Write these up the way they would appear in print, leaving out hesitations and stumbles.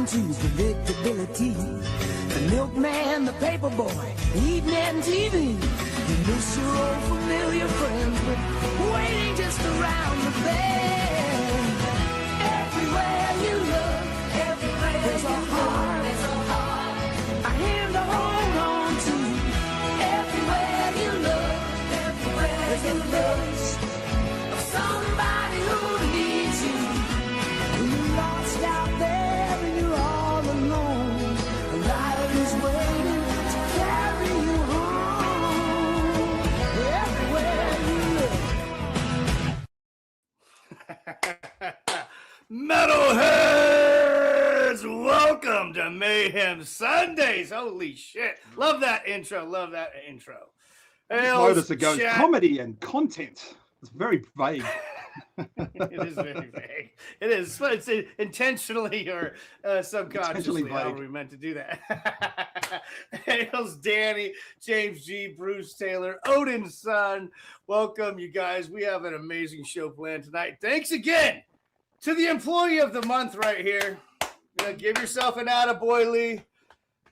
on to predictability. The milkman, the paper boy, evening TV. You miss your old familiar friends, but waiting just around the bend. Everywhere you look, there's a heart, a hand to hold on to. Everywhere you look, there's a voice of somebody who needs you. When you're lost out there and you're all alone, a light is waiting to carry you home. Everywhere you look. Metalheads, welcome to Mayhem Sundays. Holy shit. Love that intro. Love that intro. Notice it goes comedy and content. It's very vague. It is very vague. It is. It's intentionally or subconsciously how we meant to do that. Hails Danny, James G, Bruce Taylor, Odin's son. Welcome, you guys. We have an amazing show planned tonight. Thanks again to the employee of the month right here. Give yourself an attaboy, Lee.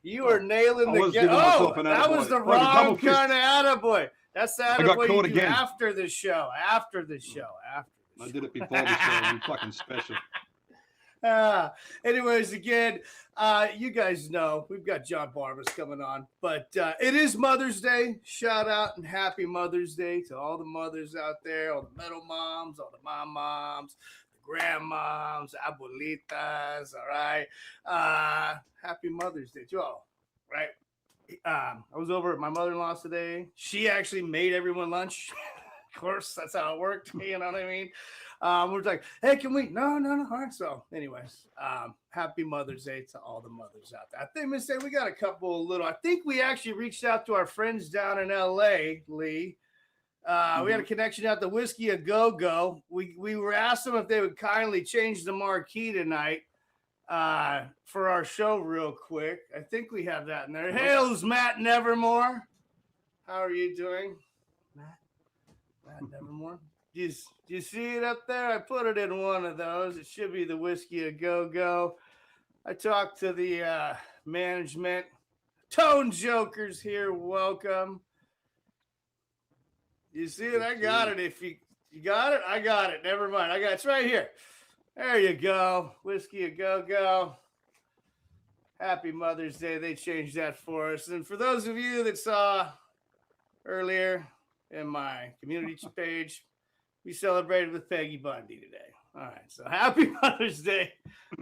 You are nailing the game. Oh, that was the wrong kind of attaboy. That's the attaboy you do after the show. After the show. I did it before the show. I'm fucking special. Anyways, again, you guys know we've got Jon Barbas coming on, but it is Mother's Day. Shout out and happy Mother's Day to all the mothers out there, all the metal moms, all the mom moms, the grandmoms, abuelitas. All right. Happy Mother's Day to all. Right. I was over at my mother-in-law's today. She actually made everyone lunch. Of course, that's how it worked. You know what I mean? We're like, hey, can we? No. All right. So, anyways, happy Mother's Day to all the mothers out there. I think, Miss A, we got a couple of little. I think we actually reached out to our friends down in L.A., Lee. We had a connection at the Whiskey A Go-Go. We were asked them if they would kindly change the marquee tonight for our show real quick. I think we have that in there. Hails Matt Nevermore. How are you doing, Matt Nevermore? Do you see it up there? I put it in one of those. It should be the Whiskey A Go-Go. I talked to the management. Tone Jokers here. Welcome. You see it? I got it. If you got it, I got it. Never mind. I got it's right here. There you go. Whiskey A Go-Go. Happy Mother's Day. They changed that for us. And for those of you that saw earlier in my community page, we celebrated with Peggy Bundy today. All right. So happy Mother's Day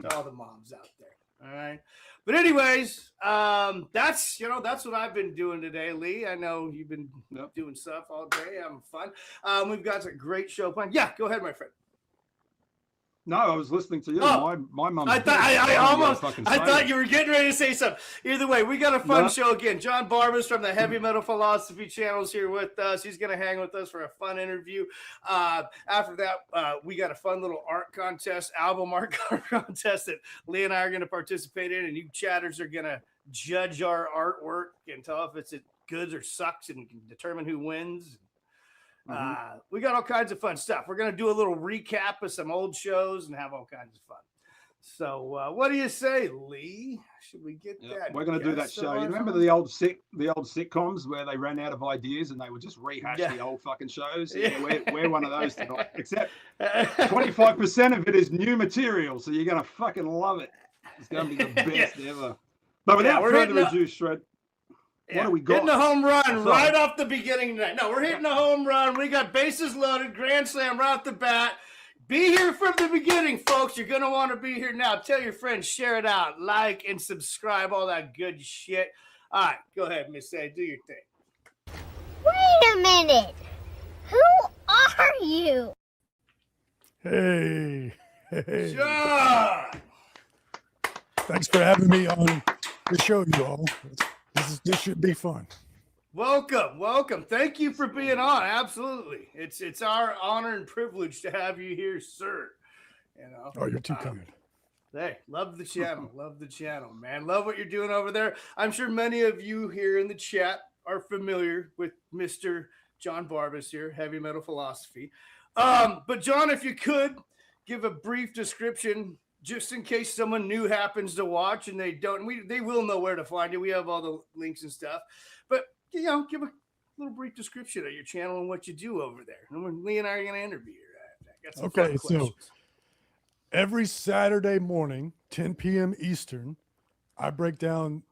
to all the moms out there. All right. But anyways, that's what I've been doing today, Lee. I know you've been doing stuff all day, having fun. We've got a great show planned. Yeah, go ahead, my friend. No, I was listening to you. My mom. I thought you were getting ready to say something. Either way, we got a fun show again. Jon Barbas from the Heavy Metal Philosophy channel is here with us. He's going to hang with us for a fun interview. After that, we got a fun little art contest, album art contest that Lee and I are going to participate in, and you chatters are going to judge our artwork and tell if it's good or sucks and determine who wins. We got all kinds of fun stuff. We're going to do a little recap of some old shows and have all kinds of fun. So what do you say, Lee? Should we get that? We're going to do that show. You remember the old sitcoms where they ran out of ideas and they would just rehash the old fucking shows? Yeah, we're one of those tonight. Except 25% of it is new material, so you're going to fucking love it. It's going to be the best ever. But without further ado, Shred, what do we got? Hitting a home run right off the beginning tonight. No, we're hitting a home run. We got bases loaded, grand slam right off the bat. Be here from the beginning, folks. You're going to want to be here now. Tell your friends, share it out, like and subscribe, all that good shit. All right, go ahead, Miss A. Do your thing. Wait a minute. Who are you? Hey. John! Thanks for having me on the show, you all. This should be fun. Welcome. Thank you for being on. Absolutely. It's our honor and privilege to have you here, sir. You know. Oh, you're too kind. Hey, love the channel. Love the channel, man. Love what you're doing over there. I'm sure many of you here in the chat are familiar with Mr. Jon Barbas here, Heavy Metal Philosophy. But John, if you could give a brief description just in case someone new happens to watch and they don't, they will know where to find it. We have all the links and stuff, but give a little brief description of your channel and what you do over there. And Lee and I are going to interview you. I got some fun questions. So every Saturday morning, 10 p.m. Eastern, I break down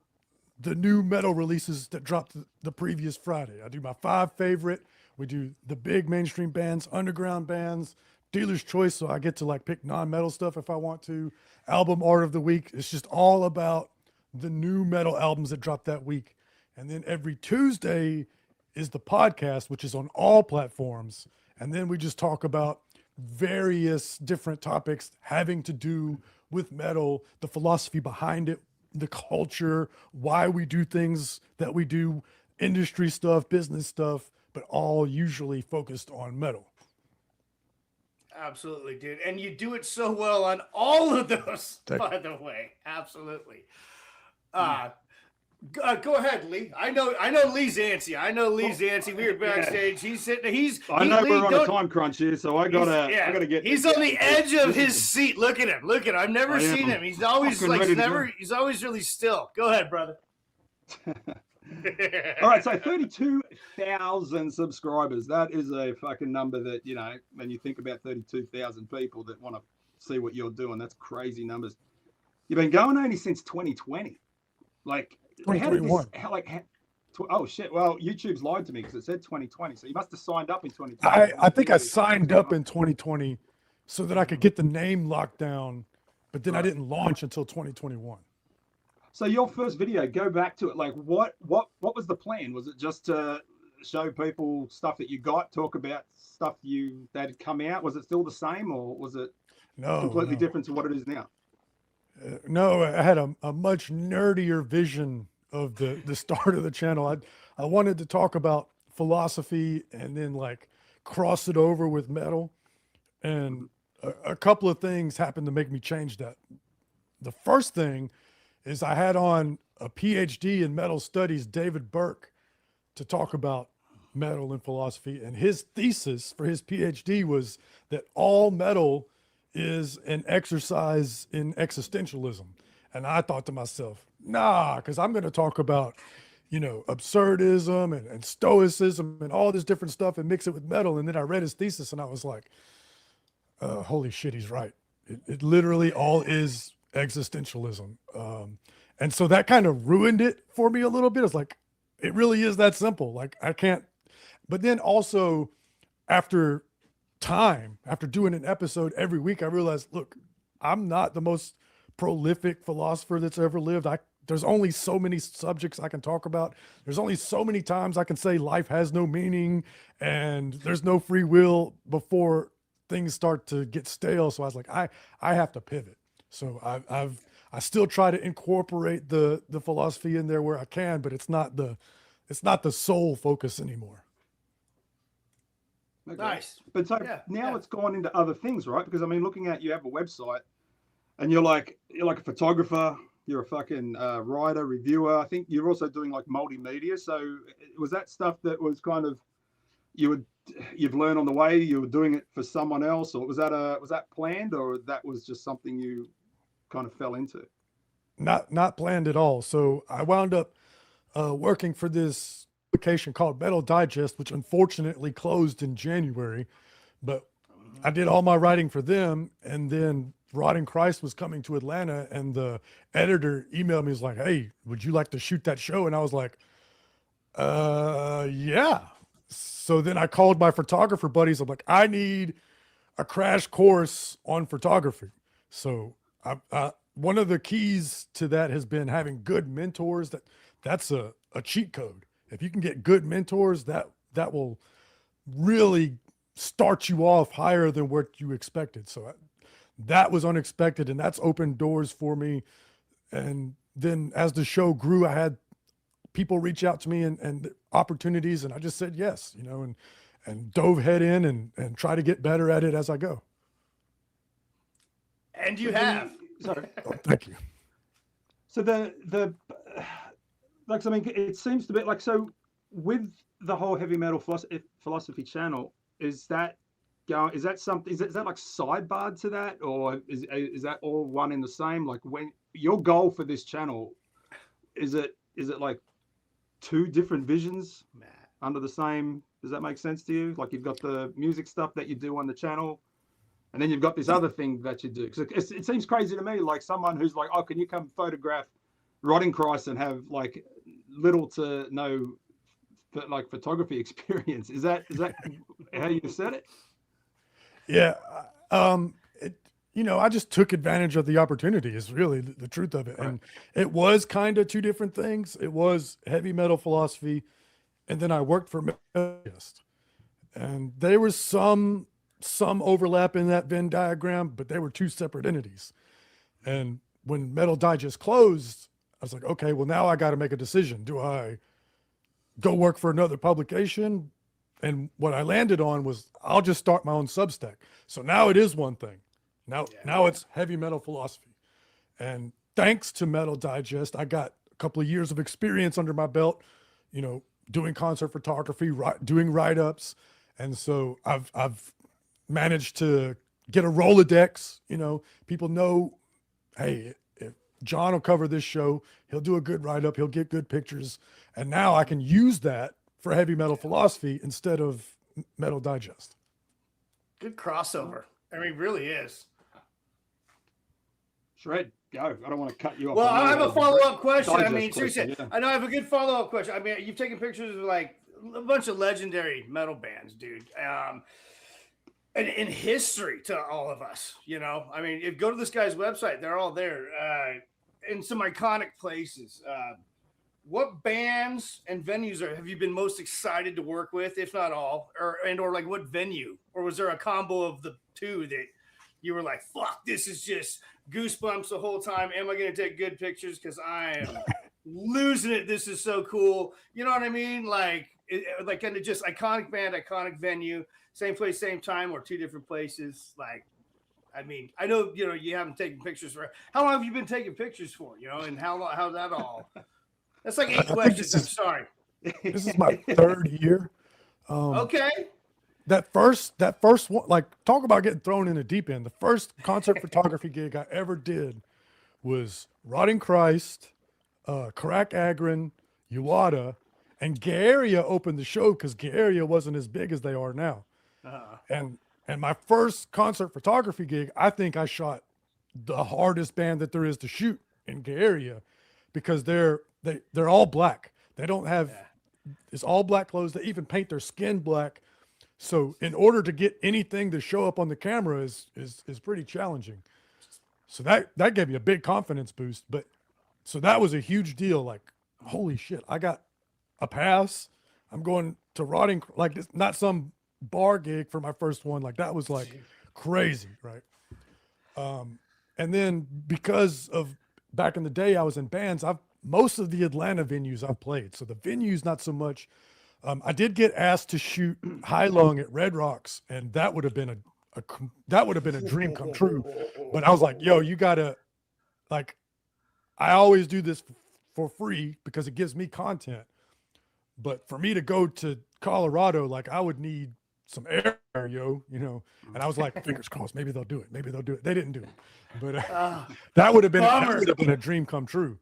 the new metal releases that dropped the previous Friday. I do my 5 favorite. We do the big mainstream bands, underground bands, dealer's choice. So I get to like pick non-metal stuff if I want to. Album art of the week. It's just all about the new metal albums that dropped that week. And then every Tuesday is the podcast, which is on all platforms. And then we just talk about various different topics having to do with metal, the philosophy behind it, the culture, why we do things that we do, industry stuff, business stuff, but all usually focused on metal. Absolutely, dude. And you do it so well on all of those, by the way. Absolutely. Go ahead, Lee. I know Lee's antsy. We were backstage. He's sitting. I know we're on a time crunch here, so I gotta get. He's on the edge of his seat. Look at him. I've never seen him. He's always he's always really still. Go ahead, brother. All right, so 32,000 subscribers. That is a fucking number that, you know, when you think about 32,000 people that want to see what you're doing, that's crazy numbers. You've been going only since 2020. Like, 2021. Oh shit! Well, YouTube's lied to me because it said 2020. So you must have signed up in 2020. I think I signed up in 2020 so that I could get the name locked down, but then I didn't launch until 2021. So your first video, go back to it. Like, what was the plan? Was it just to show people stuff that you got, talk about stuff that had come out? Was it still the same, or was it completely different to what it is now? No, I had a much nerdier vision of the start of the channel. I wanted to talk about philosophy and then like cross it over with metal. And a couple of things happened to make me change that. The first thing is I had on a PhD in metal studies, David Burke, to talk about metal and philosophy. And his thesis for his PhD was that all metal is an exercise in existentialism. And I thought to myself, nah, because I'm going to talk about, you know, absurdism and stoicism and all this different stuff and mix it with metal. And then I read his thesis and I was like, holy shit, he's right. It literally all is existentialism. And so that kind of ruined it for me a little bit. It's like, it really is that simple. Like I can't, but then also after doing an episode every week, I realized, look, I'm not the most prolific philosopher that's ever lived. There's only so many subjects I can talk about. There's only so many times I can say life has no meaning and there's no free will before things start to get stale. So I was like, I have to pivot. So I still try to incorporate the philosophy in there where I can, but it's not the sole focus anymore. Okay. Nice. But so now it's gone into other things, right? Because I mean, looking at, you have a website and you're like a photographer, you're a fucking writer, reviewer. I think you're also doing like multimedia. So was that stuff that was kind of, you've learned on the way, you were doing it for someone else, or was that planned, or that was just something you kind of fell into? Not planned at all. So I wound up working for this publication called Metal Digest, which unfortunately closed in January, but I did all my writing for them. And then Rotting Christ was coming to Atlanta and the editor emailed me, was like, hey, would you like to shoot that show? And I was like, yeah. So then I called my photographer buddies. I'm like, I need a crash course on photography. So one of the keys to that has been having good mentors. That's a cheat code. If you can get good mentors, that will really start you off higher than what you expected. So that was unexpected, and that's opened doors for me. And then as the show grew, I had people reach out to me and opportunities, and I just said yes, you know, and dove head in and try to get better at it as I go. And you have. Sorry. Oh, thank you. So like, I mean, it seems to be like, so with the whole heavy metal philosophy channel, is that going? Is that something? Is that like sidebarred to that, or is that all one in the same? Like, when your goal for this channel, is it like two different visions under the same? Does that make sense to you? Like, you've got the music stuff that you do on the channel, and then you've got this other thing that you do. Because it seems crazy to me, like someone who's like, oh, can you come photograph Rotting Christ and have like little to no like photography experience? Is that how you said it? Yeah. I just took advantage of the opportunity is really the truth of it. Right. And it was kind of two different things. It was heavy metal philosophy. And then I worked for METALHEADZ, and there was some overlap in that Venn diagram, but they were two separate entities. And when Metal Digest closed, I was like, okay, well, now I got to make a decision. Do I go work for another publication? And what I landed on was I'll just start my own Substack. So now it is one thing. Now it's heavy metal philosophy. And thanks to Metal Digest, I got a couple of years of experience under my belt, doing concert photography, doing write-ups. And so I've managed to get a Rolodex. People know, hey, if John will cover this show, he'll do a good write-up, he'll get good pictures. And now I can use that for heavy metal philosophy instead of Metal Digest. Good crossover. I mean, really is. Shred, go. I don't want to cut you off. Well, I have a follow-up question. I mean, seriously, yeah. I know I have a good follow-up question. I mean, you've taken pictures of like a bunch of legendary metal bands, dude. And in history to all of us, I mean, if go to this guy's website, they're all there in some iconic places. What bands and venues have you been most excited to work with, if not all, or like what venue, or was there a combo of the two that you were like, fuck, this is just goosebumps the whole time? Am I going to take good pictures? Because I am losing it. This is so cool. You know what I mean? Like kind of just iconic band, iconic venue, same place, same time, or two different places. Like, I mean, I know, you haven't taken pictures for, how long have you been taking pictures for, and how's that all? That's like 8 questions. I'm sorry. This is my third year. Okay. That first one, like, talk about getting thrown in the deep end. The first concert photography gig I ever did was Rotting Christ, Karak Agron, Uwada, and Gay Area opened the show because Gay Area wasn't as big as they are now. And my first concert photography gig, I think I shot the hardest band that there is to shoot in Gay Area, because they're all black. They don't have, it's all black clothes. They even paint their skin black. So in order to get anything to show up on the camera is pretty challenging. So that gave me a big confidence boost. But so that was a huge deal. Like, holy shit, I got a pass. I'm going to Rotting, like, it's not some bar gig for my first one. Like, that was like crazy, right? And then because of back in the day, I was in bands. Most of the Atlanta venues I've played. So the venues, not so much. I did get asked to shoot High Lung at Red Rocks, and that would have been a dream come true. But I was like, yo, you gotta, like, I always do this for free because it gives me content. But for me to go to Colorado, like, I would need some air, and I was like, fingers crossed, maybe they'll do it. Maybe they'll do it. They didn't do it, but that would have been a dream come true.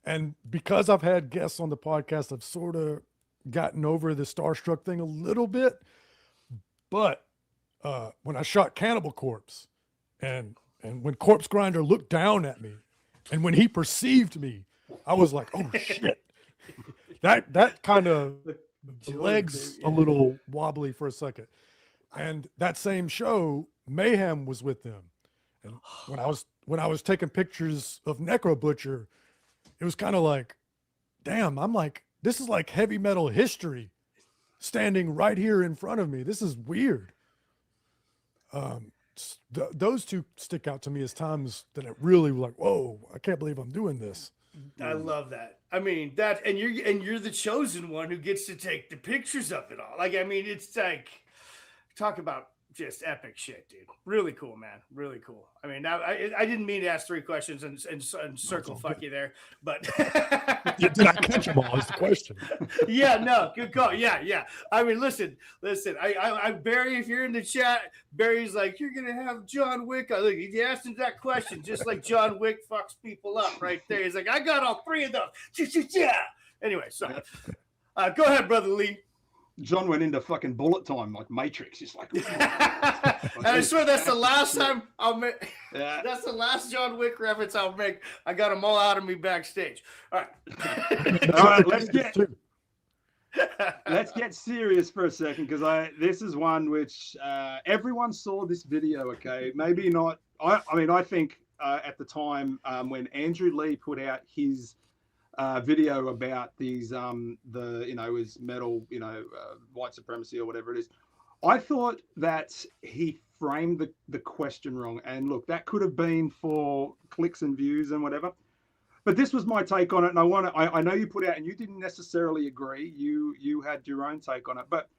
And because I've had guests on the podcast, I've sort of gotten over the starstruck thing a little bit. But when I shot Cannibal Corpse, and when Corpse Grinder looked down at me, and when he perceived me, I was like, oh shit. That kind of legs a little wobbly for a second. And that same show, Mayhem was with them. And when I was taking pictures of Necro Butcher, it was kind of like, damn, I'm like, this is like heavy metal history standing right here in front of me. This is weird. Those two stick out to me as times that it really like, whoa, I can't believe I'm doing this. I love that. I mean, that, and you're the chosen one who gets to take the pictures of it all. Like, I mean, it's like, talk about just epic shit, dude. Really cool, man. Really cool. I mean, I didn't mean to ask 3 questions and circle fuck you there, but Did I catch them all? Is the question. yeah, no, good call. Yeah. I mean, listen. I Barry, if you're in the chat, Barry's like, you're gonna have John Wick. Look, he asked him that question just like John Wick fucks people up right there. He's like, I got all 3 of those. Yeah. Anyway, so go ahead, brother Lee. John went into fucking bullet time like Matrix. He's like, and I swear that's the last time I'll make. Yeah. That's the last John Wick reference I'll make. I got them all out of me backstage. All right. All right, let's get serious for a second, because this is one which everyone saw this video. Okay, maybe not. I mean, I think at the time when Andrew Lee put out his video about these his metal, white supremacy or whatever it is, I thought that he framed the question wrong. And look, that could have been for clicks and views and whatever, but this was my take on it. And I know you put out and you didn't necessarily agree, you had your own take on it, but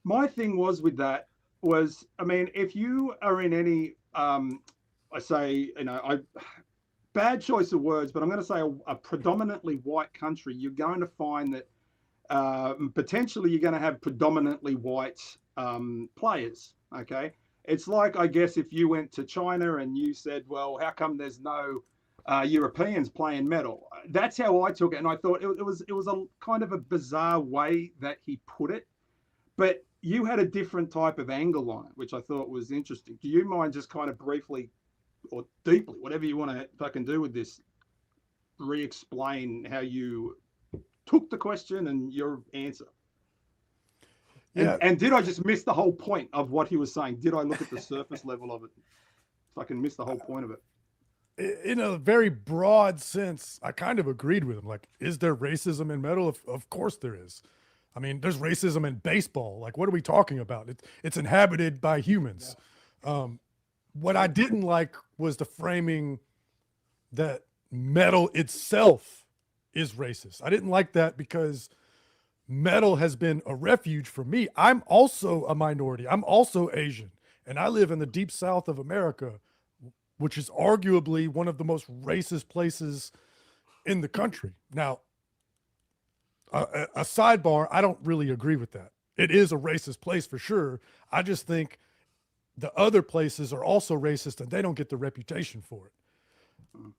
my thing was with that was, I mean, if you are in any bad choice of words, but I'm going to say a predominantly white country, you're going to find that potentially you're going to have predominantly white players. Okay. It's like, I guess, if you went to China and you said, well, how come there's no Europeans playing metal? That's how I took it. And I thought it was a kind of a bizarre way that he put it, but you had a different type of angle on it, which I thought was interesting. Do you mind just kind of briefly or deeply, whatever you want to fucking do with this, re-explain how you took the question and your answer? Yeah. And did I just miss the whole point of what he was saying? Did I look at the surface level of it? Fucking miss the whole point of it. In a very broad sense, I kind of agreed with him. Like, is there racism in metal? Of course there is. I mean, there's racism in baseball. Like, what are we talking about? It's inhabited by humans. Yeah. What I didn't like was the framing that metal itself is racist. I didn't like that because metal has been a refuge for me. I'm also a minority. I'm also Asian, and I live in the deep South of America, which is arguably one of the most racist places in the country. Now, a sidebar, I don't really agree with that. It is a racist place for sure. I just think the other places are also racist and they don't get the reputation for it.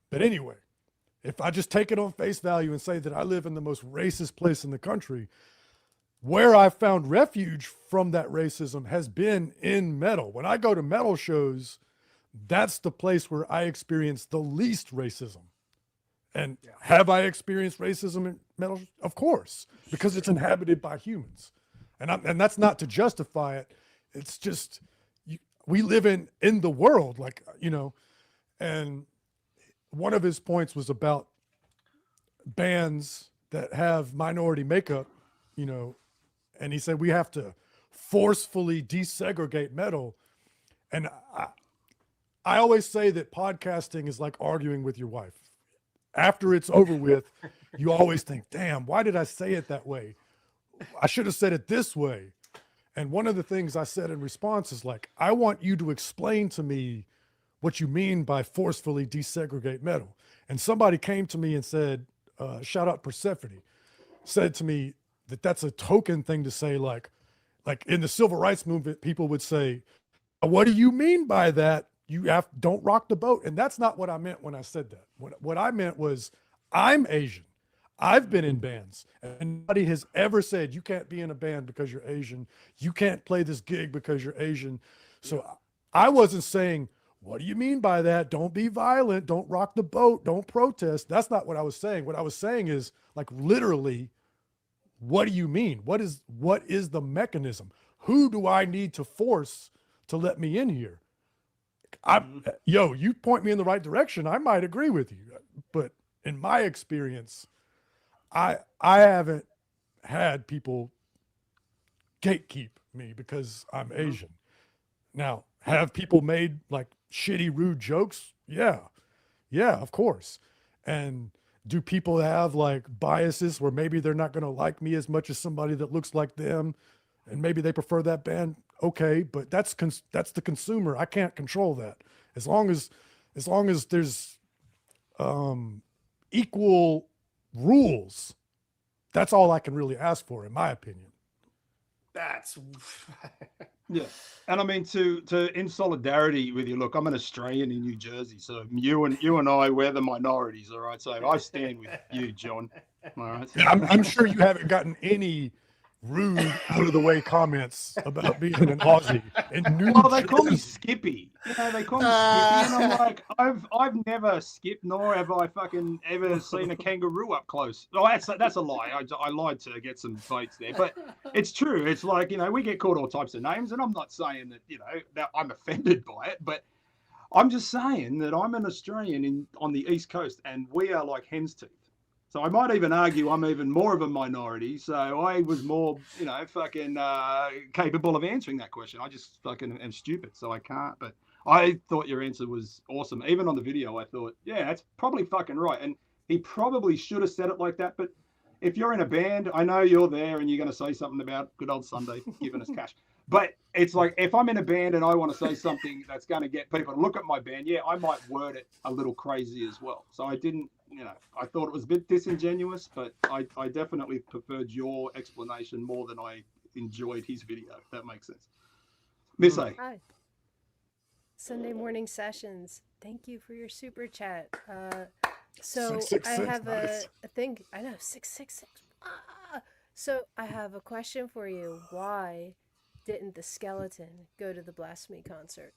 But anyway, if I just take it on face value and say that I live in the most racist place in the country, where I found refuge from that racism has been in metal. When I go to metal shows, that's the place where I experience the least racism. And have I experienced racism in metal? Of course, because it's inhabited by humans. And that's not to justify it. It's just, we live in the world, like, and one of his points was about bands that have minority makeup, and he said, we have to forcefully desegregate metal. And I always say that podcasting is like arguing with your wife. After it's over with, you always think, damn, why did I say it that way? I should have said it this way. And one of the things I said in response is like, I want you to explain to me what you mean by forcefully desegregate metal. And somebody came to me and said, shout out Persephone, said to me that that's a token thing to say, like in the civil rights movement, people would say, what do you mean by that? Don't rock the boat. And that's not what I meant when I said that. What I meant was, I'm Asian. I've been in bands, and nobody has ever said you can't be in a band because you're Asian. You can't play this gig because you're Asian. So I wasn't saying, what do you mean by that? Don't be violent. Don't rock the boat. Don't protest. That's not what I was saying. What I was saying is, like, literally, what do you mean? What is the mechanism? Who do I need to force to let me in here? You point me in the right direction, I might agree with you. But in my experience, I haven't had people gatekeep me because I'm Asian. Now, have people made like shitty, rude jokes? Yeah, of course. And do people have like biases where maybe they're not going to like me as much as somebody that looks like them and maybe they prefer that band? okay, but that's the consumer. I can't control that. As long as there's equal rules, that's all I can really ask for, in my opinion. That's yeah. And I mean, to in solidarity with you, look, I'm an Australian in New Jersey, so you and I, we're the minorities, all right? So I stand with you, John. All right. I'm sure you haven't gotten any rude, out of the way comments about being an Aussie. Well, they call me Skippy. You know, they call me Skippy, and I'm like, I've never skipped, nor have I fucking ever seen a kangaroo up close. Oh, that's a lie. I lied to get some votes there, but it's true. It's like, you know, we get called all types of names, and I'm not saying that, you know, that I'm offended by it, but I'm just saying that I'm an Australian on the East Coast, and we are like hen's teeth. So I might even argue I'm even more of a minority. So I was more, you know, fucking capable of answering that question. I just fucking am stupid, so I can't. But I thought your answer was awesome. Even on the video, I thought, yeah, that's probably fucking right. And he probably should have said it like that. But if you're in a band, I know you're there and you're going to say something about good old Sunday giving us cash. But it's like, if I'm in a band and I want to say something that's going to get people to look at my band, yeah, I might word it a little crazy as well. So I didn't, you know, I thought it was a bit disingenuous, but I definitely preferred your explanation more than I enjoyed his video, if that makes sense. Miss A. Hi. Sunday morning sessions. Thank you for your super chat. So 666, I have nice. a thing. I know, 666. So I have a question for you. Why didn't the skeleton go to the Blasphemy concert?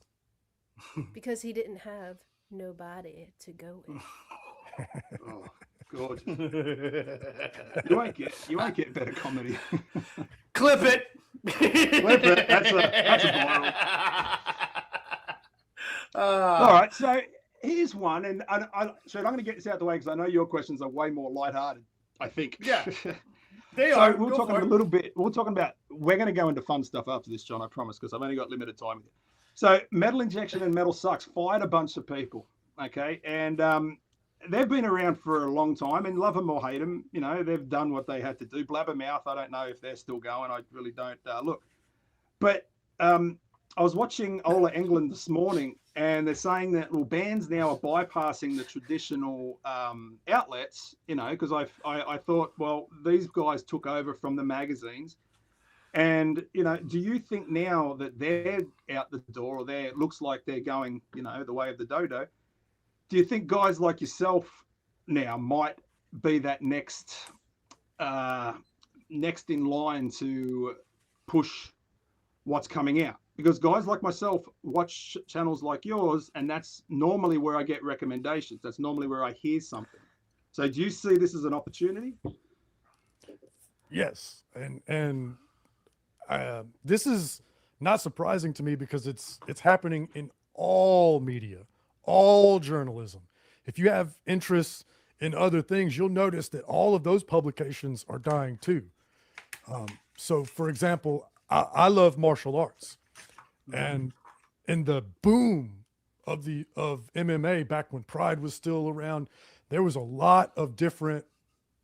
Because he didn't have nobody to go with. Oh, gorgeous. You won't get better comedy. clip it. Clip it. That's a viral. All right, so here's one, and so I'm going to get this out of the way because I know your questions are way more lighthearted, I think. Yeah, they so are. we're talking a little bit. We're talking about. We're going to go into fun stuff after this, John. I promise, because I've only got limited time with you. So, Metal Injection and Metal Sucks fired a bunch of people. Okay, and they've been around for a long time, and love them or hate them, you know, they've done what they had to do. Blabbermouth, I don't know if they're still going. I really don't look. But I was watching Ola England this morning, and they're saying that, well, bands now are bypassing the traditional outlets, you know, because I thought, well, these guys took over from the magazines. And, you know, do you think now that they're out the door, or it looks like they're going, you know, the way of the dodo, do you think guys like yourself now might be that next in line to push what's coming out? Because guys like myself watch channels like yours, and that's normally where I get recommendations. That's normally where I hear something. So do you see this as an opportunity? Yes, and this is not surprising to me because it's happening in all media, all journalism. If you have interests in other things, you'll notice that all of those publications are dying too. So, for example, I love martial arts, and in the boom of MMA back when Pride was still around, there was a lot of different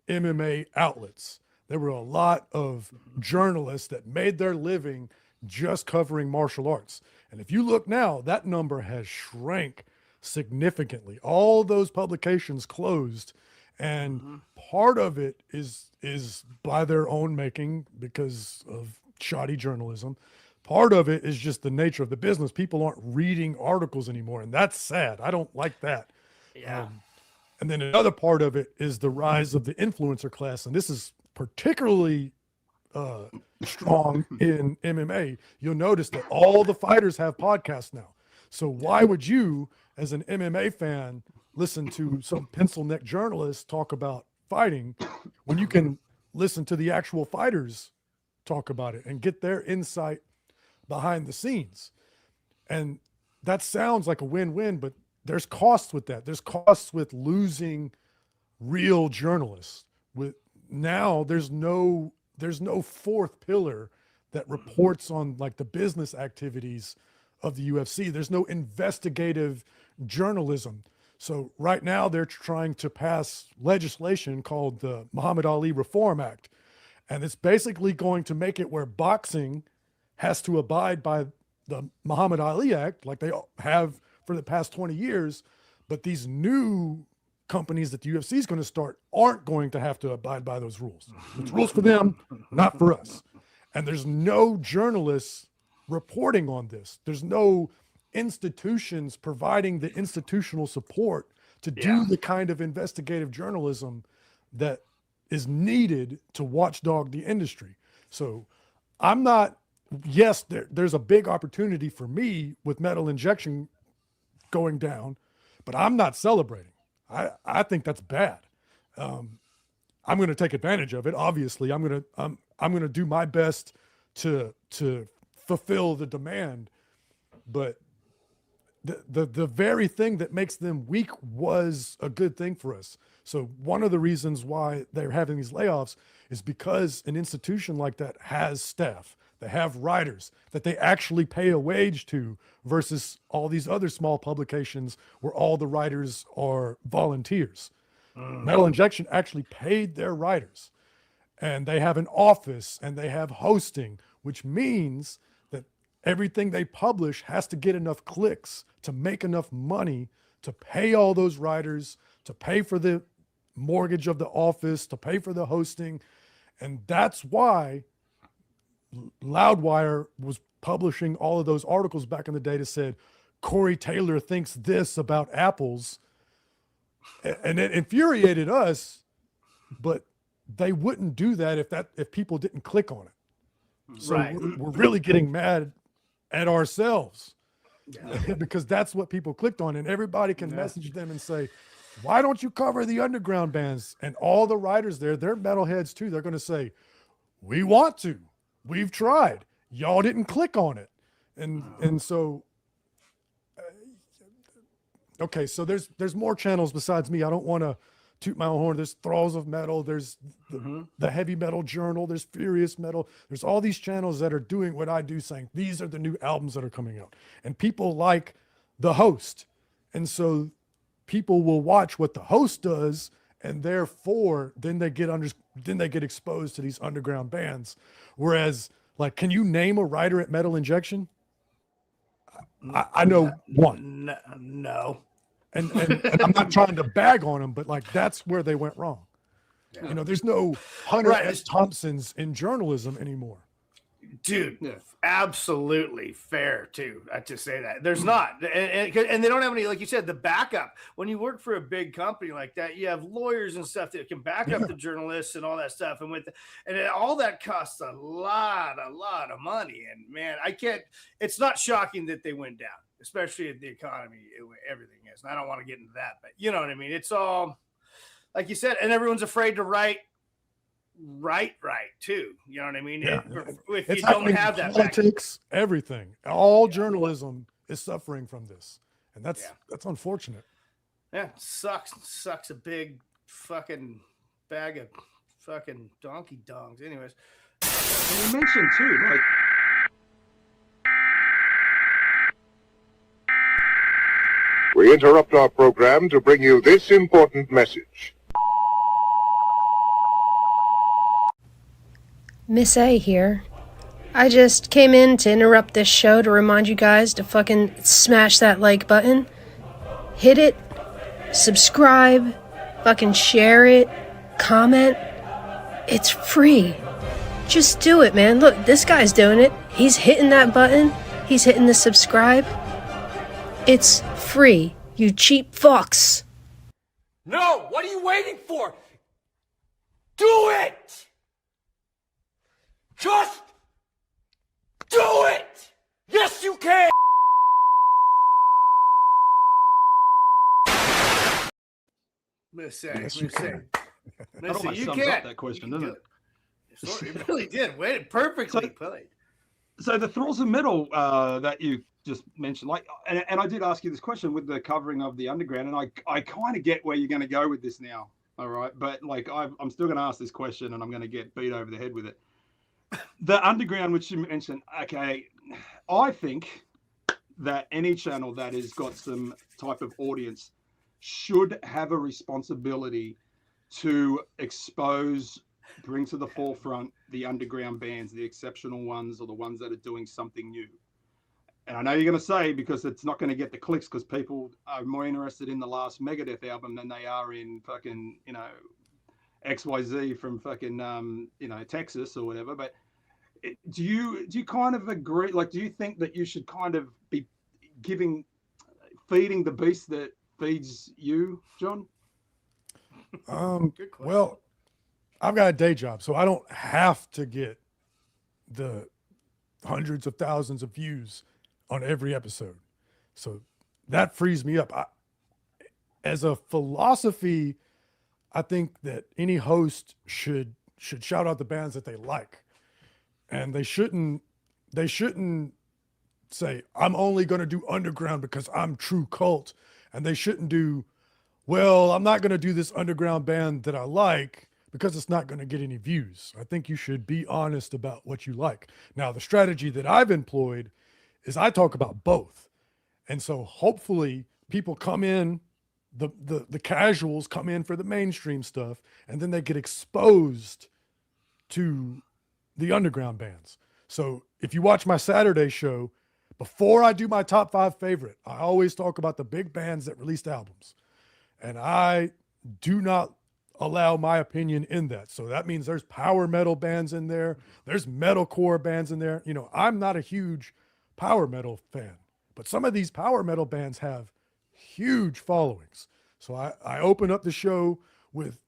MMA outlets. There were a lot of journalists that made their living just covering martial arts. And if you look now, that number has shrank significantly. All those publications closed, and part of it is by their own making because of shoddy journalism. Part of it is just the nature of the business. People aren't reading articles anymore, and that's sad. I don't like that. Yeah. And then another part of it is the rise of the influencer class, and this is particularly strong in MMA. You'll notice that all the fighters have podcasts now. So why would you, as an MMA fan, listen to some pencil neck journalist talk about fighting when you can listen to the actual fighters talk about it and get their insight behind the scenes? And that sounds like a win-win, but there's costs with that. There's costs with losing real journalists. Now there's no fourth pillar that reports on like the business activities of the UFC. There's no investigative journalism. So right now they're trying to pass legislation called the Muhammad Ali Reform Act. And it's basically going to make it where boxing has to abide by the Muhammad Ali Act, like they have for the past 20 years. But these new companies that the UFC is going to start aren't going to have to abide by those rules. It's rules for them, not for us. And there's no journalists reporting on this. There's no institutions providing the institutional support to do the kind of investigative journalism that is needed to watchdog the industry. So I'm not, yes, there's a big opportunity for me with metal injection going down, but I'm not celebrating. I think that's bad. I'm going to take advantage of it. Obviously, I'm going to do my best to fulfill the demand, but the very thing that makes them weak was a good thing for us. So one of the reasons why they're having these layoffs is because an institution like that has staff, they have writers that they actually pay a wage to, versus all these other small publications where all the writers are volunteers. Metal Injection actually paid their writers, and they have an office and they have hosting, which means that everything they publish has to get enough clicks to make enough money to pay all those writers, to pay for the mortgage of the office, to pay for the hosting. And that's why Loudwire was publishing all of those articles back in the day that said Corey Taylor thinks this about apples, and it infuriated us, but they wouldn't do that if people didn't click on it. So we're really getting mad at ourselves because that's what people clicked on, and everybody can message them and say, why don't you cover the underground bands? And all the writers there, they're metalheads too. They're going to say, we want to, we've tried, y'all didn't click on it. And so, okay, so there's more channels besides me. I don't want to toot my own horn. There's Thralls of Metal, there's the Heavy Metal Journal, there's Furious Metal. There's all these channels that are doing what I do, saying these are the new albums that are coming out. And people like the host. And so people will watch what the host does, and therefore then they get exposed to these underground bands. Whereas, like, can you name a writer at Metal Injection? I know one. No. And I'm not trying to bag on them, but like that's where they went wrong. Yeah. You know, there's no Hunter S. Thompsons in journalism anymore. Dude, absolutely fair too. To say that there's not, and they don't have any, like you said, the backup. When you work for a big company like that, you have lawyers and stuff that can back up the journalists and all that stuff, and all that costs a lot of money. And man, it's not shocking that they went down, especially at the economy, everything is. And I don't want to get into that, but you know what I mean. It's all like you said, and everyone's afraid to write too. You know what I mean? Yeah. If you don't have that politics, everything, all journalism is suffering from this, and that's unfortunate. Yeah, sucks a big fucking bag of fucking donkey dongs. Anyways, and you mentioned too, like, we interrupt our program to bring you this important message. Miss A here. I just came in to interrupt this show to remind you guys to fucking smash that like button. Hit it. Subscribe. Fucking share it. Comment. It's free. Just do it, man. Look, this guy's doing it. He's hitting that button. He's hitting the subscribe. It's free, you cheap fucks. No! What are you waiting for? Do it! Just do it! Yes, you can! Miss A, Yes, you can. Miss A, you sums can. up that question, doesn't it? It really did. Wait, perfectly played. So the Thralls of Metal that you just mentioned, like, and I did ask you this question with the covering of the underground, and I kind of get where you're going to go with this now, all right? But like, I'm still going to ask this question, and I'm going to get beat over the head with it. The underground, which you mentioned, okay, I think that any channel that has got some type of audience should have a responsibility to expose bring to the forefront the underground bands, the exceptional ones, or the ones that are doing something new. And I know you're going to say, because it's not going to get the clicks, because people are more interested in the last Megadeth album than they are in fucking, XYZ from fucking, Texas or whatever. But do you kind of agree? Like, do you think that you should kind of be feeding the beast that feeds you, John? Well, I've got a day job, so I don't have to get the hundreds of thousands of views on every episode. So that frees me up. As a philosophy, I think that any host should shout out the bands that they like. And they shouldn't say, I'm only going to do underground because I'm true cult. And they shouldn't do, well, I'm not going to do this underground band that I like because it's not going to get any views. I think you should be honest about what you like. Now, the strategy that I've employed is I talk about both. And so hopefully people come in, the casuals come in for the mainstream stuff, and then they get exposed to the underground bands. So if you watch my Saturday show, before I do my top 5 favorite, I always talk about the big bands that released albums. And I do not allow my opinion in that. So that means there's power metal bands in there. There's metalcore bands in there. I'm not a huge power metal fan, but some of these power metal bands have huge followings. So I open up the show with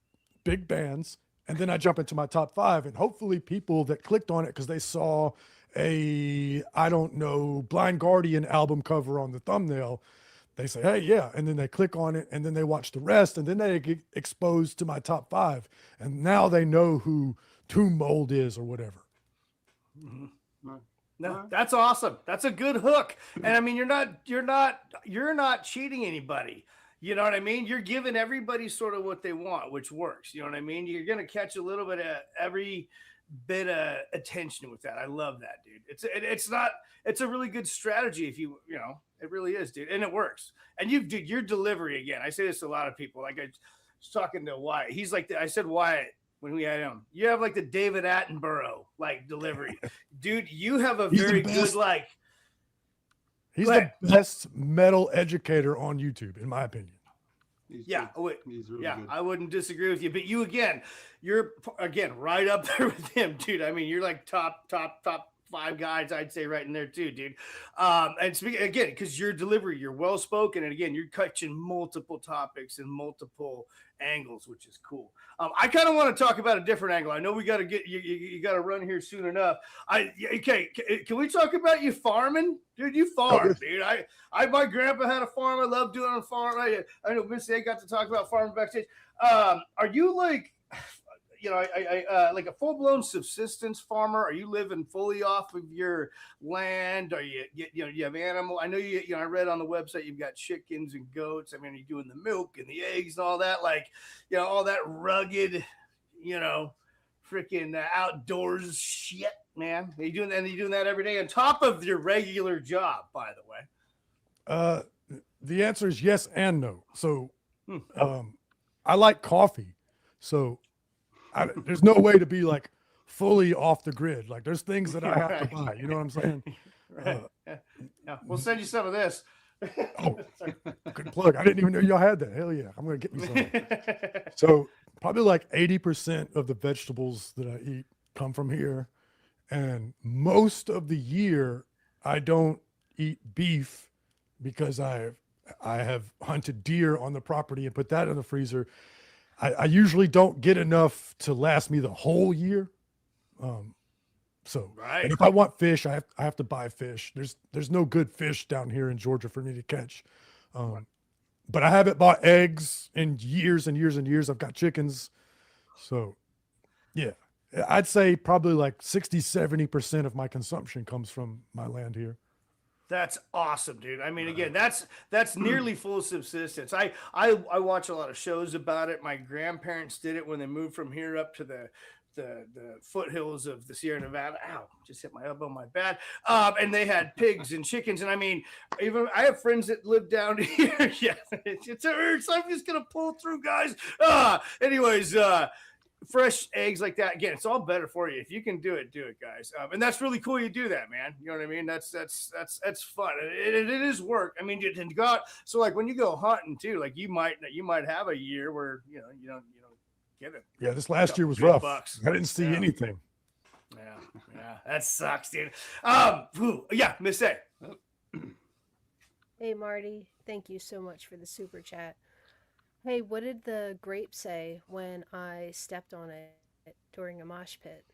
big bands, and then I jump into my top 5, and hopefully people that clicked on it because they saw a, Blind Guardian album cover on the thumbnail, they say, hey, yeah. And then they click on it, and then they watch the rest, and then they get exposed to my top 5. And now they know who Tomb Mold is or whatever. Mm-hmm. No, that's awesome. That's a good hook. And I mean, you're not cheating anybody. You know what I mean? You're giving everybody sort of what they want, which works. You know what I mean? You're going to catch a little bit of every bit of attention with that. I love that, dude. It's a really good strategy if you it really is, dude. And it works. And your delivery, again, I say this to a lot of people. Like I was talking to Wyatt. He's like, I said, Wyatt, when we had him, you have like the David Attenborough like delivery. Dude, you have a very good like. He's the best metal educator on YouTube, in my opinion. He's really good. I wouldn't disagree with you. But you're right up there with him, dude. I mean, you're like top 5 guys, I'd say, right in there too, dude. And speaking again, because your delivery, you're well spoken, and again, you're touching multiple topics and multiple angles, which is cool. I kind of want to talk about a different angle. I know we got to get you got to run here soon enough. Can we talk about you farming, dude? You farm, dude. My grandpa had a farm. I love doing on farm. I know Miss A got to talk about farming backstage. Are you like? Like a full-blown subsistence farmer? Are you living fully off of your land? Are you have animal? I know I read on the website you've got chickens and goats. I mean, are you doing the milk and the eggs and all that? Like, all that rugged, freaking outdoors shit, man. Are you doing that? And you doing that every day on top of your regular job, by the way? The answer is yes and no. So, I like coffee. So, there's no way to be like fully off the grid. Like there's things that I have to buy. You know what I'm saying? Right. Yeah. We'll send you some of this. Good plug. I didn't even know y'all had that. Hell yeah. I'm going to get me some. So probably like 80% of the vegetables that I eat come from here. And most of the year I don't eat beef because I have hunted deer on the property and put that in the freezer. I usually don't get enough to last me the whole year. Right. And if I want fish, I have to buy fish. There's no good fish down here in Georgia for me to catch. But I haven't bought eggs in years and years and years. I've got chickens. So yeah, I'd say probably like 60-70% of my consumption comes from my land here. That's awesome, dude. I mean, again, that's nearly full subsistence. I watch a lot of shows about it. My grandparents did it when they moved from here up to the foothills of the Sierra Nevada. Ow, just hit my elbow, my bad. And they had pigs and chickens. And I mean, even I have friends that live down here. Yeah, it's a urge. So I'm just gonna pull through, guys. Anyways, fresh eggs like that, again, it's all better for you. If you can do it, guys. And that's really cool. You do that, man. You know what I mean? That's fun. It is work. I mean, you can go out. So like when you go hunting too, like you might have a year where you don't get it. Yeah, this last year was rough. Bucks. I didn't see anything. Yeah, that sucks, dude. Yeah, Miss A. Hey, Marty. Thank you so much for the super chat. Hey, what did the grape say when I stepped on it during a mosh pit?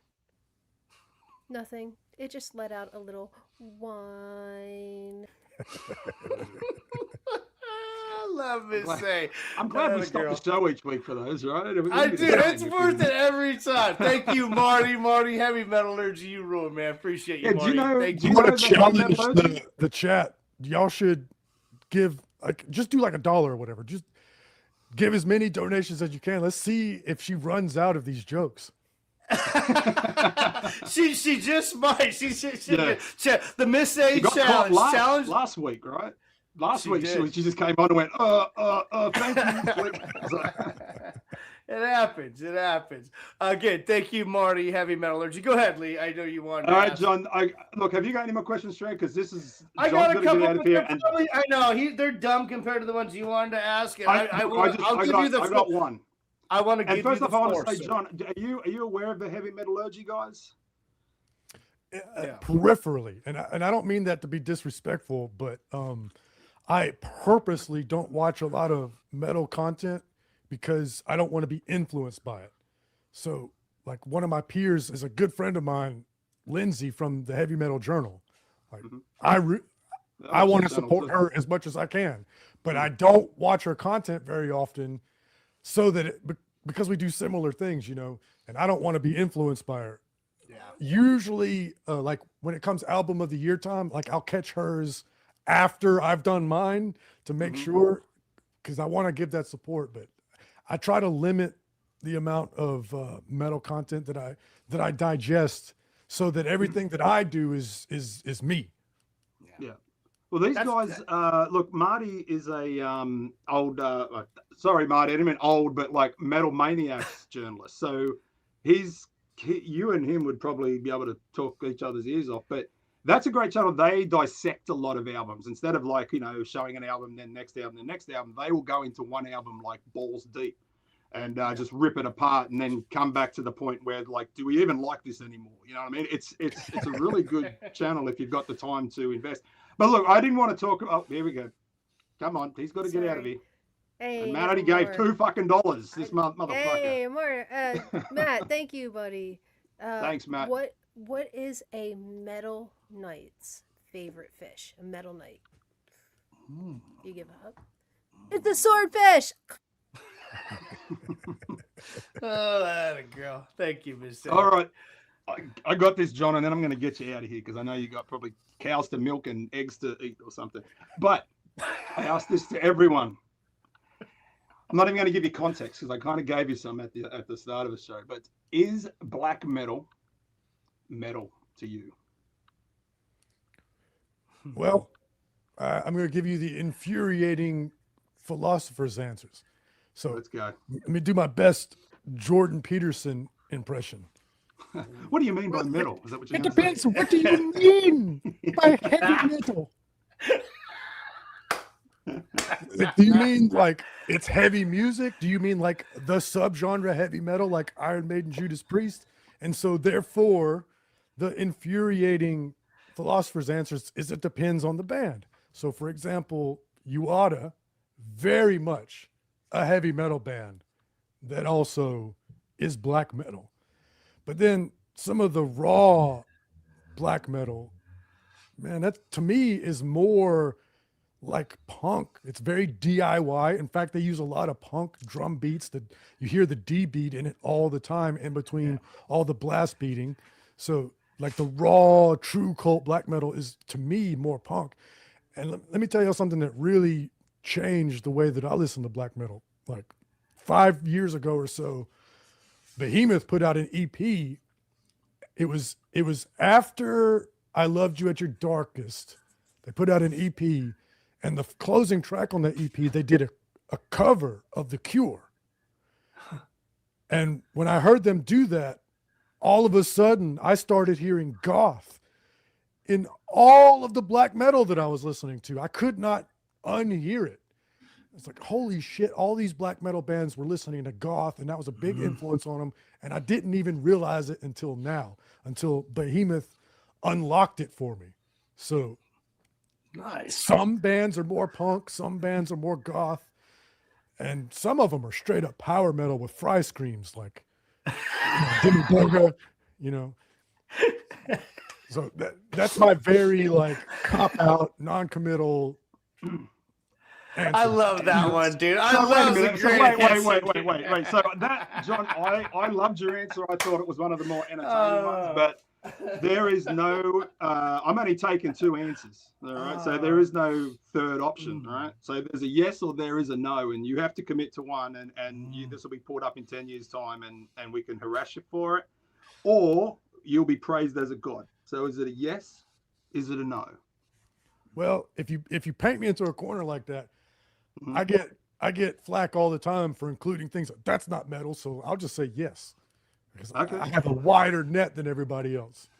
Nothing. It just let out a little whine. I love Miss A. I'm glad we stop the show each week for those, right? I do. It's worth it every time. Thank you, Marty. Marty, heavy metallurgy, you rule, man. Appreciate you, Marty. Do you want to challenge the chat? Y'all should give just do like $1 or whatever. Just give as many donations as you can. Let's see if she runs out of these jokes. she just might. The Miss A challenge last week, right? Last week she just came on and went, thank you. It happens. Again, thank you, Marty, heavy metallurgy. Go ahead, Lee. I know you wanted. All right, John. Look, have you got any more questions, Trey? Because this is. I got a couple. I know they're dumb compared to the ones you wanted to ask. And I'll give you the. I got one. I want to give you the. And first off, I want to say, John, are you aware of the heavy metallurgy guys? Peripherally, and I don't mean that to be disrespectful, but I purposely don't watch a lot of metal content because I don't want to be influenced by it. So like one of my peers is a good friend of mine, Lindsay from the Heavy Metal Journal. Like I want to support her as much as I can, but I don't watch her content very often so that because we do similar things, and I don't want to be influenced by her. Yeah. Usually like when it comes album of the year time, like I'll catch hers after I've done mine to make sure, because I want to give that support, but I try to limit the amount of metal content that I digest so that everything that I do is me. Yeah. Well, these guys, look, Marty is a old, sorry, Marty, I didn't mean old, but like Metal Maniacs journalist. So you and him would probably be able to talk each other's ears off, but that's a great channel. They dissect a lot of albums instead of like, showing an album, then next album. They will go into one album like balls deep and just rip it apart and then come back to the point where like, do we even like this anymore? You know what I mean? It's a really good channel if you've got the time to invest. But look, I didn't want to talk. Oh, here we go. Come on. He's got to get out of here. Hey, and Matt only gave $2 this motherfucker. Hey, more. Matt, thank you, buddy. Thanks, Matt. What is a metal knight's favorite fish? A metal knight. You give up? It's a swordfish. Oh, that a girl. Thank you, Miss. All right. I got this, John, and then I'm going to get you out of here because I know you got probably cows to milk and eggs to eat or something. But I asked this to everyone. I'm not even going to give you context because I kind of gave you some at the start of the show. But is black metal to you? Well, I'm going to give you the infuriating philosopher's answers. So let's go. Let me do my best Jordan Peterson impression. What do you mean by metal? Is that what you? It depends. What do you mean by heavy metal? Do you mean like it's heavy music? Do you mean like the subgenre heavy metal, like Iron Maiden, Judas Priest? And so therefore, the infuriating philosopher's answers is it depends on the band. So for example, Uada, very much a heavy metal band that also is black metal. But then some of the raw black metal, man, that to me is more like punk. It's very DIY. In fact, they use a lot of punk drum beats that you hear the D beat in it all the time in between all the blast beating. So like the raw, true cult black metal is to me more punk. And let me tell you something that really changed the way that I listen to black metal. Like 5 years ago or so, Behemoth put out an EP. It was after I Loved You at Your Darkest. They put out an EP, and the closing track on the EP, they did a cover of The Cure. And when I heard them do that, all of a sudden I started hearing goth in all of the black metal that I was listening to. I could not unhear it. It's like, holy shit, all these black metal bands were listening to goth, and that was a big influence on them. And I didn't even realize it until now, until Behemoth unlocked it for me. So Nice. some bands are more punk, some bands are more goth, and some of them are straight up power metal with fry screams, like Jimmy Boga, you know. So that's my very like cop out, non-committal answer. I love that one, dude. I So love wait a the minute. So great wait. So that, John, I loved your answer. I thought it was one of the more entertaining ones, but there is no. I'm only taking 2 answers. All right. So there is no third option. Right. So there's a yes or there is a no, and you have to commit to one. And this will be pulled up in 10 years' time, and we can harass you for it, or you'll be praised as a god. So is it a yes? Is it a no? Well, if you paint me into a corner like that, I get flack all the time for including things that's not metal. So I'll just say yes, because I have a wider net than everybody else.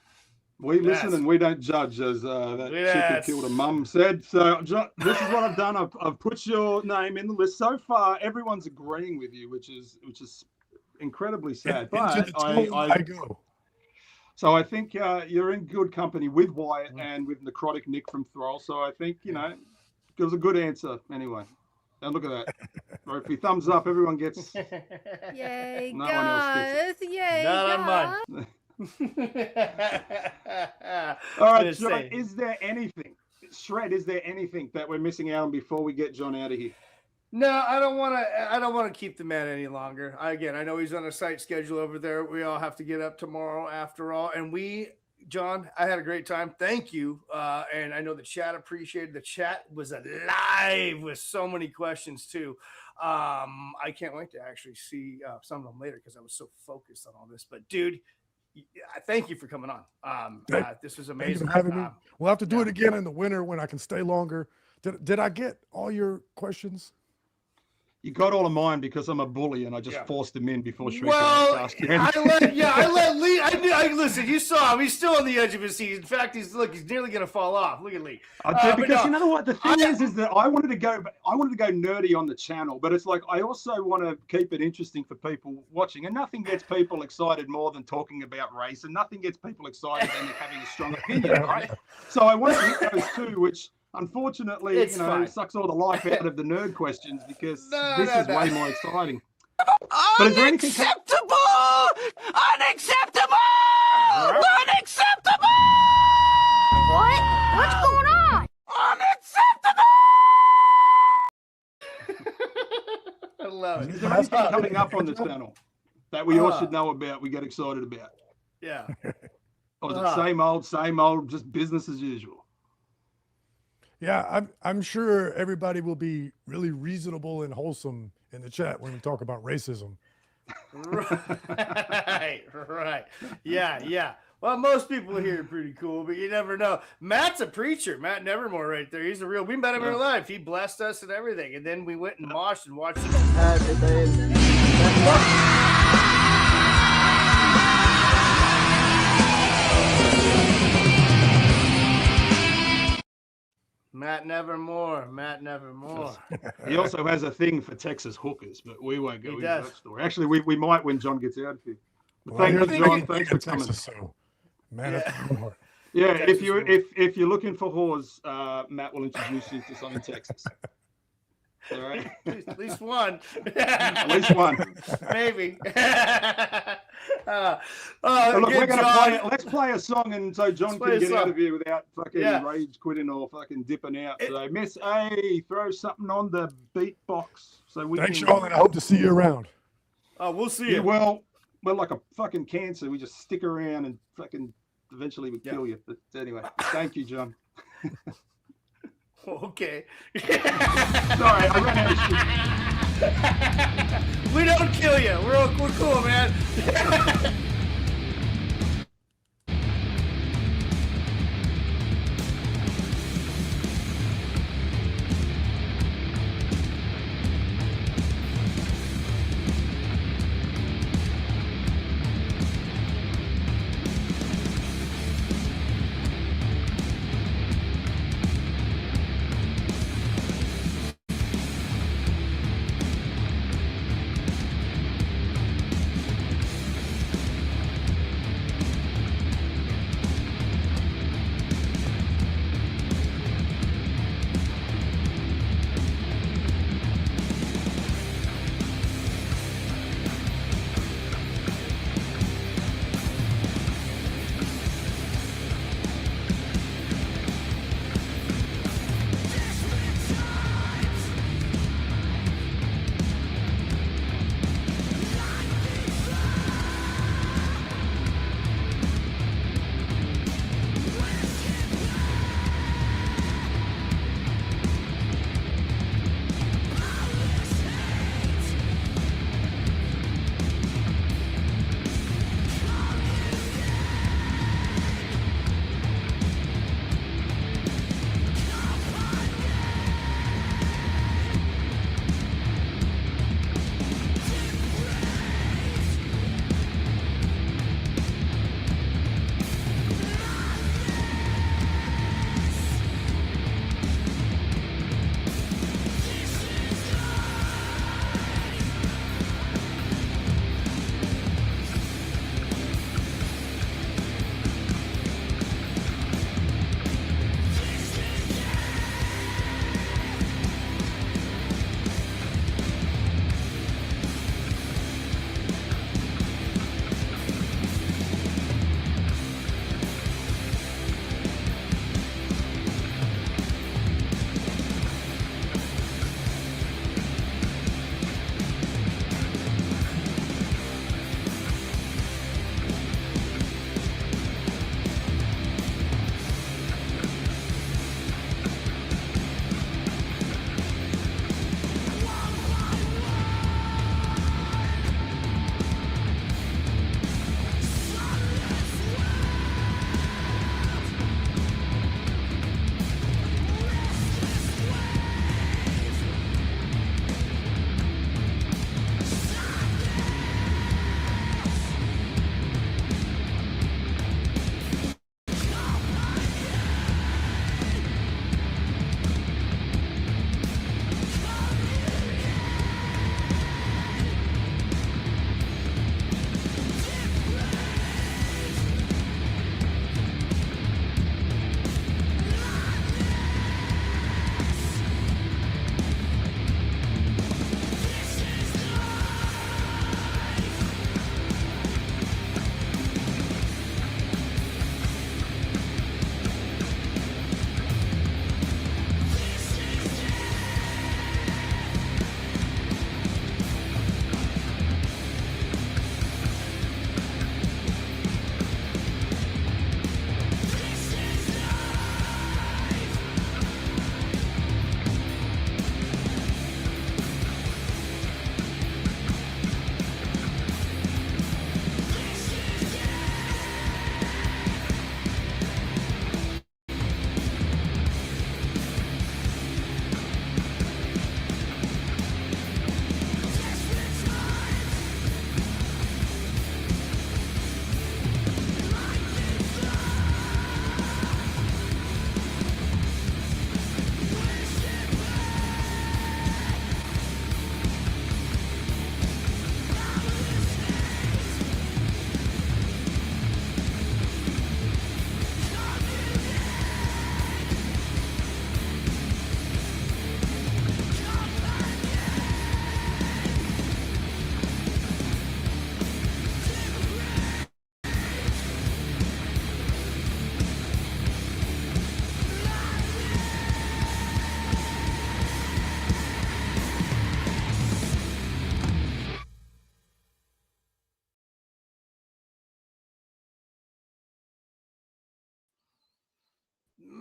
We listen and we don't judge, as that chick who killed a mum said. So this is what I've done. I've put your name in the list. So far, everyone's agreeing with you, which is incredibly sad. But I go. So I think you're in good company with Wyatt and with Necrotic Nick from Thrall. So I think, it was a good answer anyway. And look at that. Right, if you thumbs up, everyone gets... Yay, no one else gets guys. Yay, Not on guys. All right, John, is there anything, Shred, is there anything that we're missing out on before we get John out of here? No, I don't want to keep the man any longer. Again, I know he's on a tight schedule over there. We all have to get up tomorrow after all. And John, I had a great time. Thank you. And I know the chat appreciated. The chat was alive with so many questions too. I can't wait to actually see some of them later because I was so focused on all this. But dude, thank you for coming on. This was amazing. Thank you for having me. We'll have to do it again in the winter when I can stay longer. Did I get all your questions? You got all of mine because I'm a bully and I just forced them in before Shred asked you. I let Lee. Listen, you saw him. He's still on the edge of his seat. In fact, he's nearly going to fall off. Look at Lee. Because you know what? The thing is that I wanted to go nerdy on the channel, but it's like I also want to keep it interesting for people watching. And nothing gets people excited more than talking about race, and nothing gets people excited than having a strong opinion, right? So I want to hit those two, which. Unfortunately, it sucks all the life out of the nerd questions because this is way more exciting. Unacceptable! Unacceptable! Unacceptable! What? What's going on? I love it. Is there anything coming up on the channel that we all should know about, we get excited about? Yeah. Or is it same old, just business as usual? Yeah, I'm sure everybody will be really reasonable and wholesome in the chat when we talk about racism. Right. Yeah. Well, most people here are pretty cool, but you never know. Matt's a preacher. Matt Nevermore right there. He's a real. We met him in real life. He blessed us and everything. And then we went and moshed and watched him. Matt Nevermore. He also has a thing for Texas hookers, but we won't go into that story. Actually, we might when John gets out of here. Thank you, John. Thanks for coming. If you're looking for whores, Matt will introduce you to some in Texas. All right. At least one. At least one. Maybe. Look, we're gonna let's play a song, and so John can get out of here without fucking rage quitting or fucking dipping out. So Miss A, throw something on the beatbox. So we Thanks, Sean, and I hope to see you around. Oh, we'll see you. Well, we're like a fucking cancer. We just stick around and fucking eventually we kill you. But anyway, thank you, John. Okay. Sorry, I ran out of shit. We don't kill you. We're cool, man.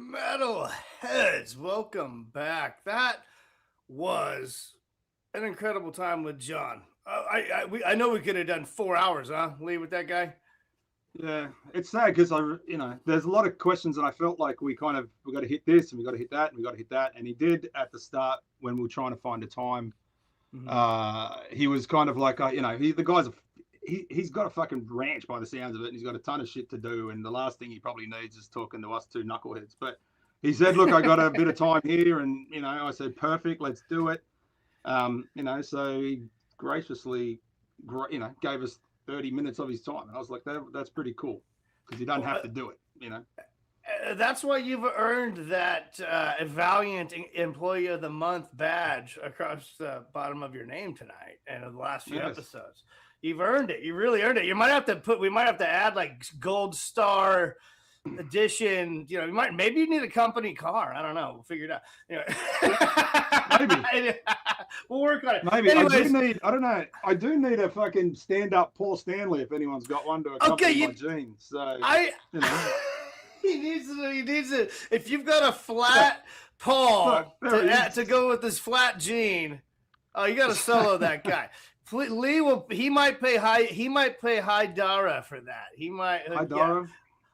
Metalheads, welcome back. That was an incredible time with John. I know we could have done 4 hours, huh, Lee, with that guy? Yeah, it's sad because there's a lot of questions that I felt like we got to hit this and we got to hit that and we got to hit that, and he did at the start when we were trying to find a time. He was kind of like, the guy's he's got a fucking ranch by the sounds of it, and he's got a ton of shit to do, and the last thing he probably needs is talking to us two knuckleheads. But he said, look, I got a bit of time here, and I said, perfect, let's do it. So he graciously gave us 30 minutes of his time. I was like, that's pretty cool, because you don't have to do it. That's why you've earned that Valiant Employee of the Month badge across the bottom of your name tonight and in the last few episodes. You've earned it. You really earned it. We might have to add like gold star edition. Maybe you need a company car. I don't know. We'll figure it out. Maybe we'll work on it. Maybe. Anyways, I don't know. I do need a fucking stand-up Paul Stanley if anyone's got one to accompany my jeans. So he needs it. If you've got a flat Paul to go with this flat jean, you got to solo that guy. Lee he might pay high Dara for that. He might high Dara. Yeah.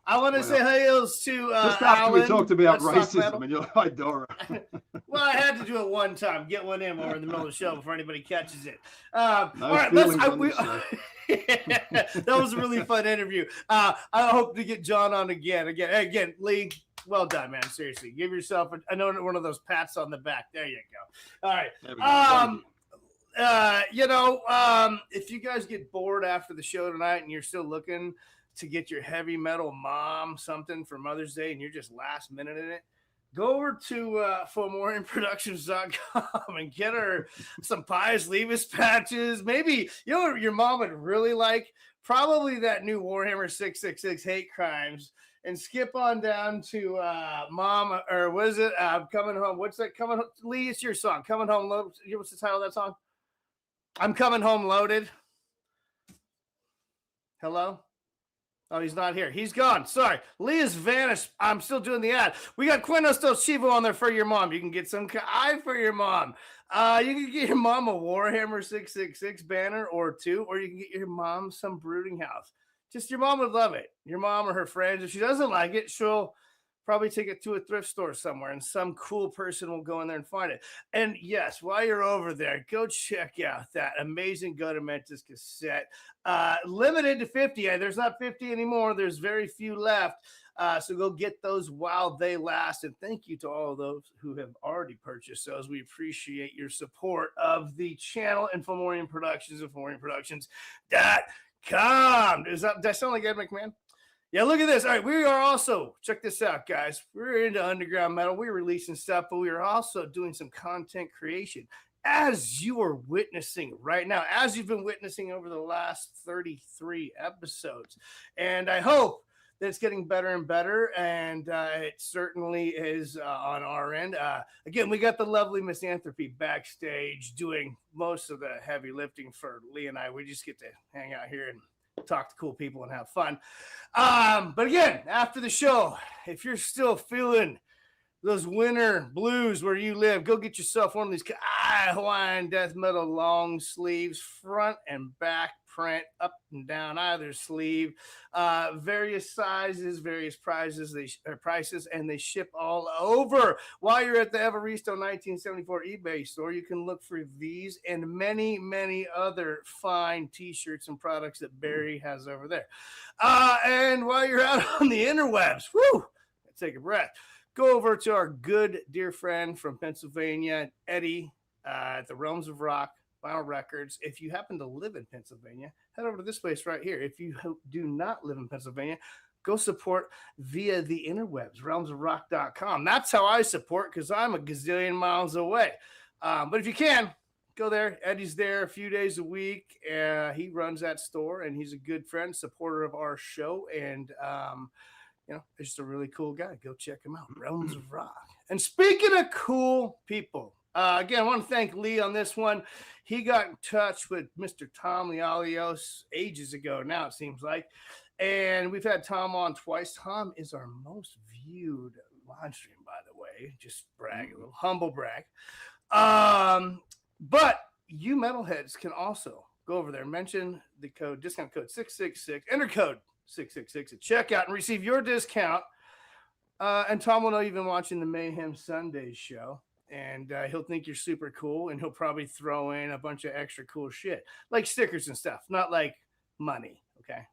I want to say hails to just after Alan. We talked about racism and you're like, high Dara. Well, I had to do it one time. Get one in while we're in the middle of the show before anybody catches it. All right, that was a really fun interview. I hope to get John on again. Lee, well done, man. Seriously, give yourself one of those pats on the back. There you go. All right. If you guys get bored after the show tonight and you're still looking to get your heavy metal mom something for Mother's Day and you're just last minute in it, go over to ForMoreInProductions.com and get her some Pious Levis patches. Maybe, what your mom would really like? Probably that new Warhammer 666 Hate Crimes, and skip on down to Mom, or what is it? Coming Home. What's that? Coming Home? Lee, it's your song. Coming Home Loaded. What's the title of that song? I'm Coming Home Loaded. Hello? Oh, he's not here. He's gone. Sorry. Lee has vanished. I'm still doing the ad. We got Quintos del Chivo on there for your mom. You can get some eye for your mom. You can get your mom a Warhammer 666 banner or two, or you can get your mom some Brooding House. Just your mom would love it. Your mom or her friends. If she doesn't like it, she'll probably take it to a thrift store somewhere, and some cool person will go in there and find it. And yes, while you're over there, go check out that amazing Go to Mentis cassette. Limited to 50. There's not 50 anymore. There's very few left. So go get those while they last. And thank you to all of those who have already purchased those. We appreciate your support of the channel and Fomorian Productions and FomorianProductions.com. Did I sound like Ed McMahon? Yeah, look at this. All right, we are also, check this out, guys. We're into underground metal. We're releasing stuff, but we are also doing some content creation, as you are witnessing right now, as you've been witnessing over the last 33 episodes. And I hope that it's getting better and better, and it certainly is on our end. Again, we got the lovely Misanthropy backstage doing most of the heavy lifting for Lee and I. We just get to hang out here and talk to cool people and have fun. But again, after the show, if you're still feeling those winter blues where you live, go get yourself one of these Hawaiian death metal long sleeves, front and back print, up and down either sleeve, various sizes, various prices, and they ship all over. While you're at the Evaristo 1974 eBay store, you can look for these and many, many other fine t-shirts and products that Barry has over there. And while you're out on the interwebs, take a breath. Go over to our good dear friend from Pennsylvania, Eddie, at the Realms of Rock Vinyl Records. If you happen to live in Pennsylvania, head over to this place right here. If you do not live in Pennsylvania, go support via the interwebs, realmsofrock.com. That's how I support, because I'm a gazillion miles away. But if you can, go there. Eddie's there a few days a week. He runs that store, and he's a good friend, supporter of our show, and just a really cool guy. Go check him out, Realms of Rock. And speaking of cool people, again, I want to thank Lee on this one. He got in touch with Mr. Tom Lialios ages ago now, it seems like. And we've had Tom on twice. Tom is our most viewed live stream, by the way. Just brag, a little humble brag. But you metalheads can also go over there, mention the discount code 666, enter code 666 at checkout and receive your discount. And Tom will know you've been watching the Mayhem Sunday show, and he'll think you're super cool, and he'll probably throw in a bunch of extra cool shit, like stickers and stuff, not like money, okay?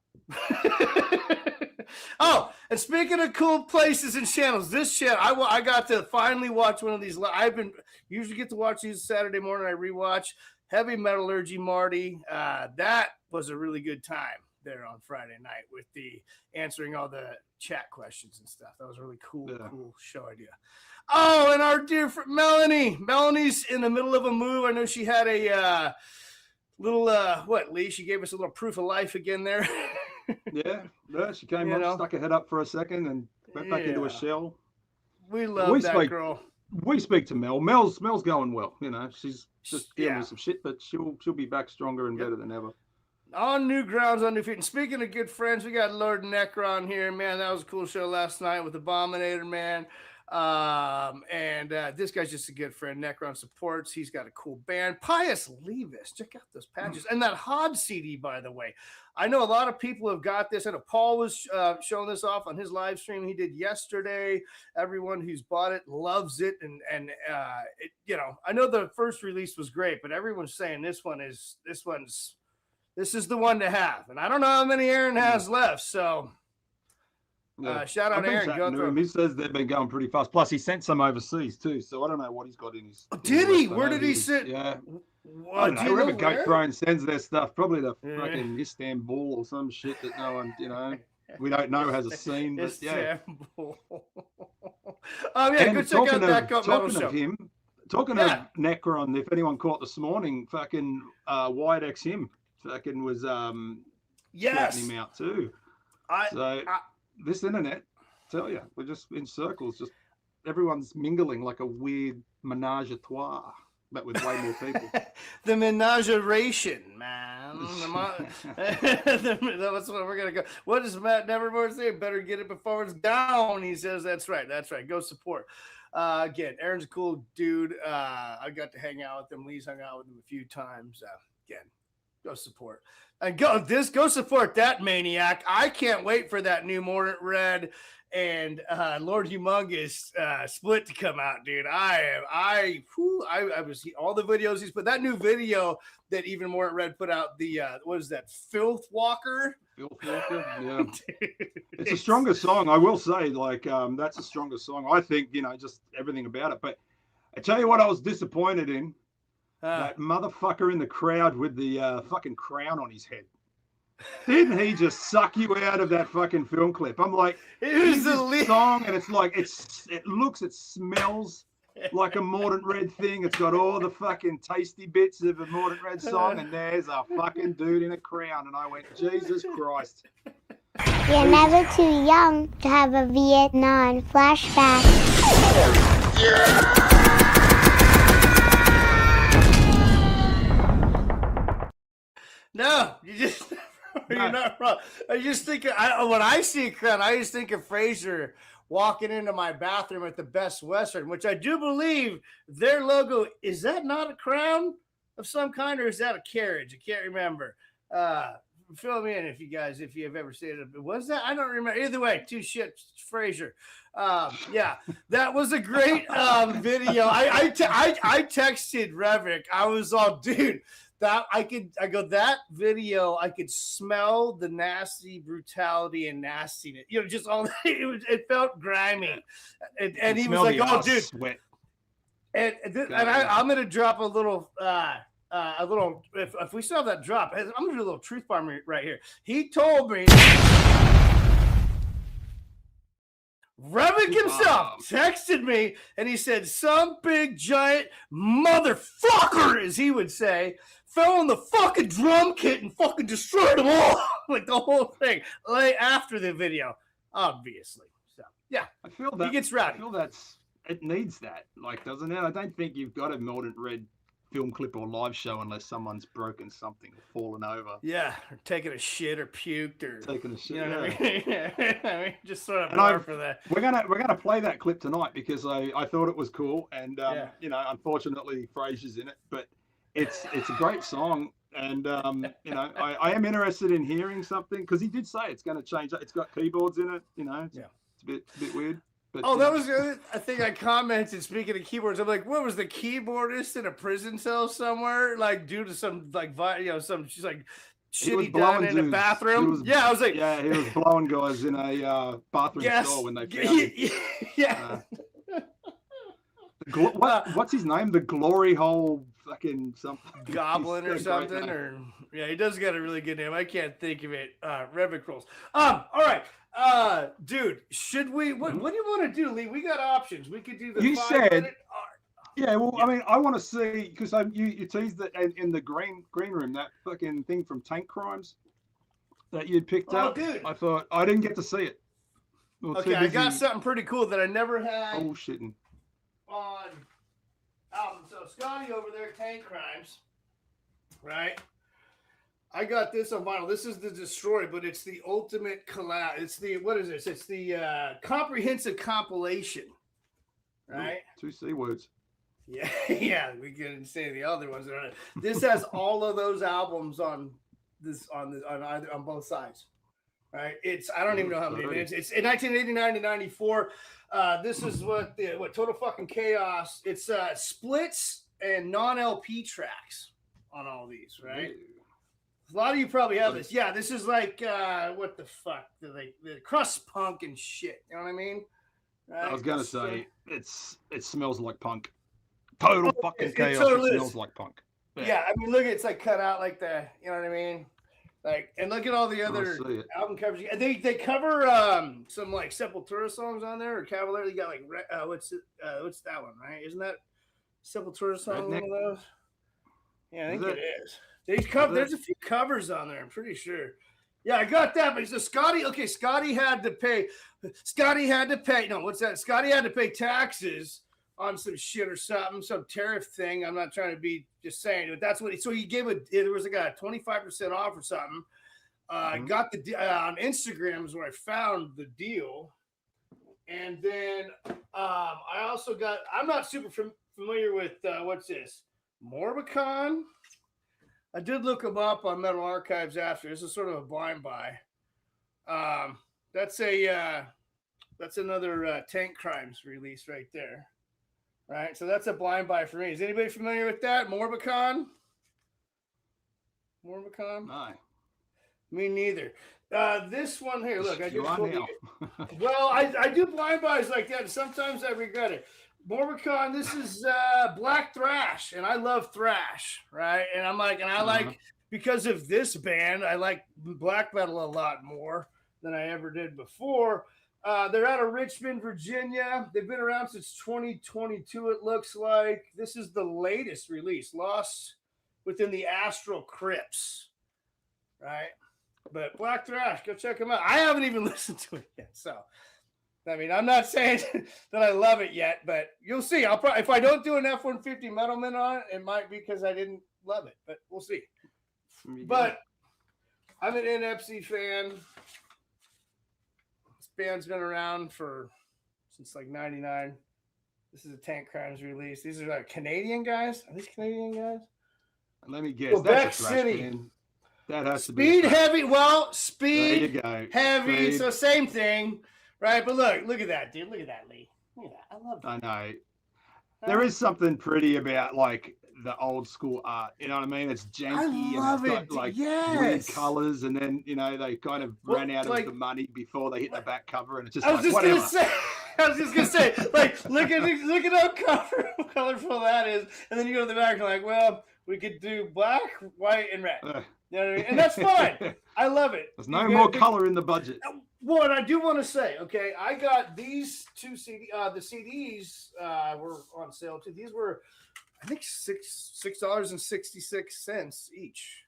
Oh, and speaking of cool places and channels, this channel, I got to finally watch one of these. I've been usually get to watch these Saturday morning. I rewatch Heavy Metallurgy Marty. That was a really good time there on Friday night with the answering all the chat questions and stuff. That was a really cool show idea. Oh, and our dear friend Melanie. Melanie's in the middle of a move. I know she had a little Lee? She gave us a little proof of life again there. Yeah, she came up, stuck her head up for a second, and went back into a shell. We love that girl. We speak to Mel. Mel's going well. You know, she's just dealing with some shit, but she'll be back stronger and better than ever. On new grounds, on new feet. And speaking of good friends, we got Lord Necron here, man. That was a cool show last night with Abominator, man. This guy's just a good friend. Necron supports. He's got a cool band. Pius Levis. Check out those patches. And that Hod CD, by the way. I know a lot of people have got this. I know Paul was showing this off on his live stream he did yesterday. Everyone who's bought it loves it. And I know the first release was great, but everyone's saying this is the one to have. And I don't know how many Aaron has left. So shout out Aaron. Go through. He says they've been going pretty fast. Plus, he sent some overseas too. So I don't know what he's got in his. Did he? Where did he sit? Yeah. I don't know. Wherever Goat Throne sends their stuff, probably the fucking Istanbul or some shit that no one, we don't know has a scene. But Istanbul. Go check out that Goat Metal show. Talking of Necron, if anyone caught this morning, fucking Wyatt X him fucking was shouting him out too. This internet, tell you, we're just in circles. Just everyone's mingling like a weird menage a trois, but with way more people. The menageration, man. That's what we're gonna go. What does Matt Nevermore say? Better get it before it's down. He says that's right. That's right. Go support. Again, Aaron's a cool dude. I got to hang out with him. Lee's hung out with him a few times. Again, go support. And go support that maniac. I can't wait for that new Mordant Red and Lord Humongous split to come out, dude. I was all the videos he's put. That new video that even Mordant Red put out, the what is that, Filth Walker? Filth Walker, yeah. It's a stronger song, I will say. Like that's a stronger song. I think, just everything about it. But I tell you what I was disappointed in. That motherfucker in the crowd with the fucking crown on his head. Didn't he just suck you out of that fucking film clip? I'm like, it was the song, and it's like, it smells like a Mordant Red thing. It's got all the fucking tasty bits of a Mordant Red song, and there's a fucking dude in a crown. And I went, Jesus Christ. You're never too young to have a Vietnam flashback. No, you're not wrong. I just think when I see a crown, I just think of Fraser walking into my bathroom at the Best Western, which I do believe their logo is that not a crown of some kind, or is that a carriage? I can't remember. Fill me in if you have ever seen it. Was that? I don't remember. Either way, two shits, Fraser. That was a great video. I texted Revick. I was all, dude. That that video, I could smell the nasty brutality and nastiness. Just all it felt grimy. And he was like, "Oh, dude." Sweat. And I'm gonna drop a little. If we still have that drop, I'm gonna do a little truth bomb right here. He told me. Revick himself texted me and he said, some big giant motherfucker, as he would say, fell on the fucking drum kit and fucking destroyed them all. Like the whole thing. Like after the video, obviously. So yeah. I feel that he gets rowdy. I feel it needs that, like, doesn't it? I don't think you've got a Mordant Red film clip or live show unless someone's broken something or fallen over. Yeah, or taking a shit or puked or Taking a shit. you know yeah. what I mean? I mean, just sort of And bar for that. We're gonna play that clip tonight because I thought it was cool, and Yeah. you know, unfortunately Frasier's in it, but it's a great song, and you know, I am interested in hearing something because he did say it's going to change. It's got keyboards in it, you know. It's a bit weird. But, Oh, that was the other. I think I commented. Speaking of keyboards, I'm like, what was the keyboardist in a prison cell somewhere, like due to some like some she's like shitty done in the bathroom. Yeah, I was like, yeah, he was blowing guys in a bathroom stall when they found him. Yeah. What's his name? The Glory Hole fucking something. Goblin or something, or yeah, he does got a really good name. I can't think of it. Revic rolls. All right. Dude, should we? What do you want to do, Lee? We got options. We could do the. You 5 said. minute, Yeah, well, I mean, I want to see because you teased that in the green room, that fucking thing from Tank Crimes that you'd picked up. Dude. I thought I didn't get to see it. Okay, I got something pretty cool that I never had bullshitting on album. So Scotty over there, Tank Crimes, right? I got this on vinyl. This is the Destroy, but it's the ultimate collab. It's the what is this? It's the comprehensive compilation, right? Ooh, 2 C words. Yeah, yeah. We couldn't say the other ones. This has all of those albums on both sides, right? It's I don't even know how many. It's in 1989 to 94. This is what Total Fucking Chaos. It's splits and non-LP tracks on all these, right? A lot of you probably have this. Yeah, this is like what the fuck? The crust punk and shit. You know what I mean? Right? I was gonna say it smells like punk. Total fucking chaos. Totally it smells like punk. Yeah, I mean, look, it's like cut out like the, you know what I mean? Like, and look at all the other album covers. They cover some like Sepultura songs on there, or Cavalier. You got like what's that one, right? Isn't that Sepultura song? One of those? Yeah, I think it is. There's a few covers on there. I'm pretty sure. Yeah, I got that. But so Scotty had to pay. No, what's that? Scotty had to pay taxes on some shit or something, some tariff thing. I'm not trying to be just saying, but that's what. So he gave there was like a 25% off or something. Got the on Instagram is where I found the deal, and then I also got. I'm not super familiar with what's this, Morbicon. I did look them up on Metal Archives after. This is sort of a blind buy. That's another Tank Crimes release right there. Right, so that's a blind buy for me. Is anybody familiar with that? Morbicon? No. Me neither. This one here, look. Well, I do blind buys like that, and sometimes I regret it. Morbicon, this is black thrash, and I love thrash, right? And I'm like, I like, because of this band, I like black metal a lot more than I ever did before. They're out of Richmond, Virginia. They've been around since 2022, it looks like. This is the latest release, Lost Within the Astral Crypts, right? But Black Thrash, go check them out. I haven't even listened to it yet, so I mean, I'm not saying that I love it yet, but you'll see. I'll probably, if I don't do an F-150 Metalman on it, it might be because I didn't love it, but we'll see. But I'm an NFC fan. Band's been around since like 99. This is a Tank Crimes release. These are like Canadian guys. Are these Canadian guys? Let me guess. Quebec City. Band. That has to be Speed Heavy. Well, Speed there you go. Heavy. So same thing, right? But look at that, dude. Look at that, Lee. Look at that. I love that. I know. There is something pretty about like the old school art. You know what I mean? It's janky. I love and it's got, like weird colors, and then they kind of ran out of the money before they hit the back cover, and it's just whatever. I was just gonna say, like, look at how colorful that is, and then you go to the back and like, well, we could do black, white, and red. You know what I mean? And that's fine. I love it. There's no more color in the budget. Well, and I do want to say, okay, I got these two CDs. The CDs were on sale too. These were, I think, $6.66 each.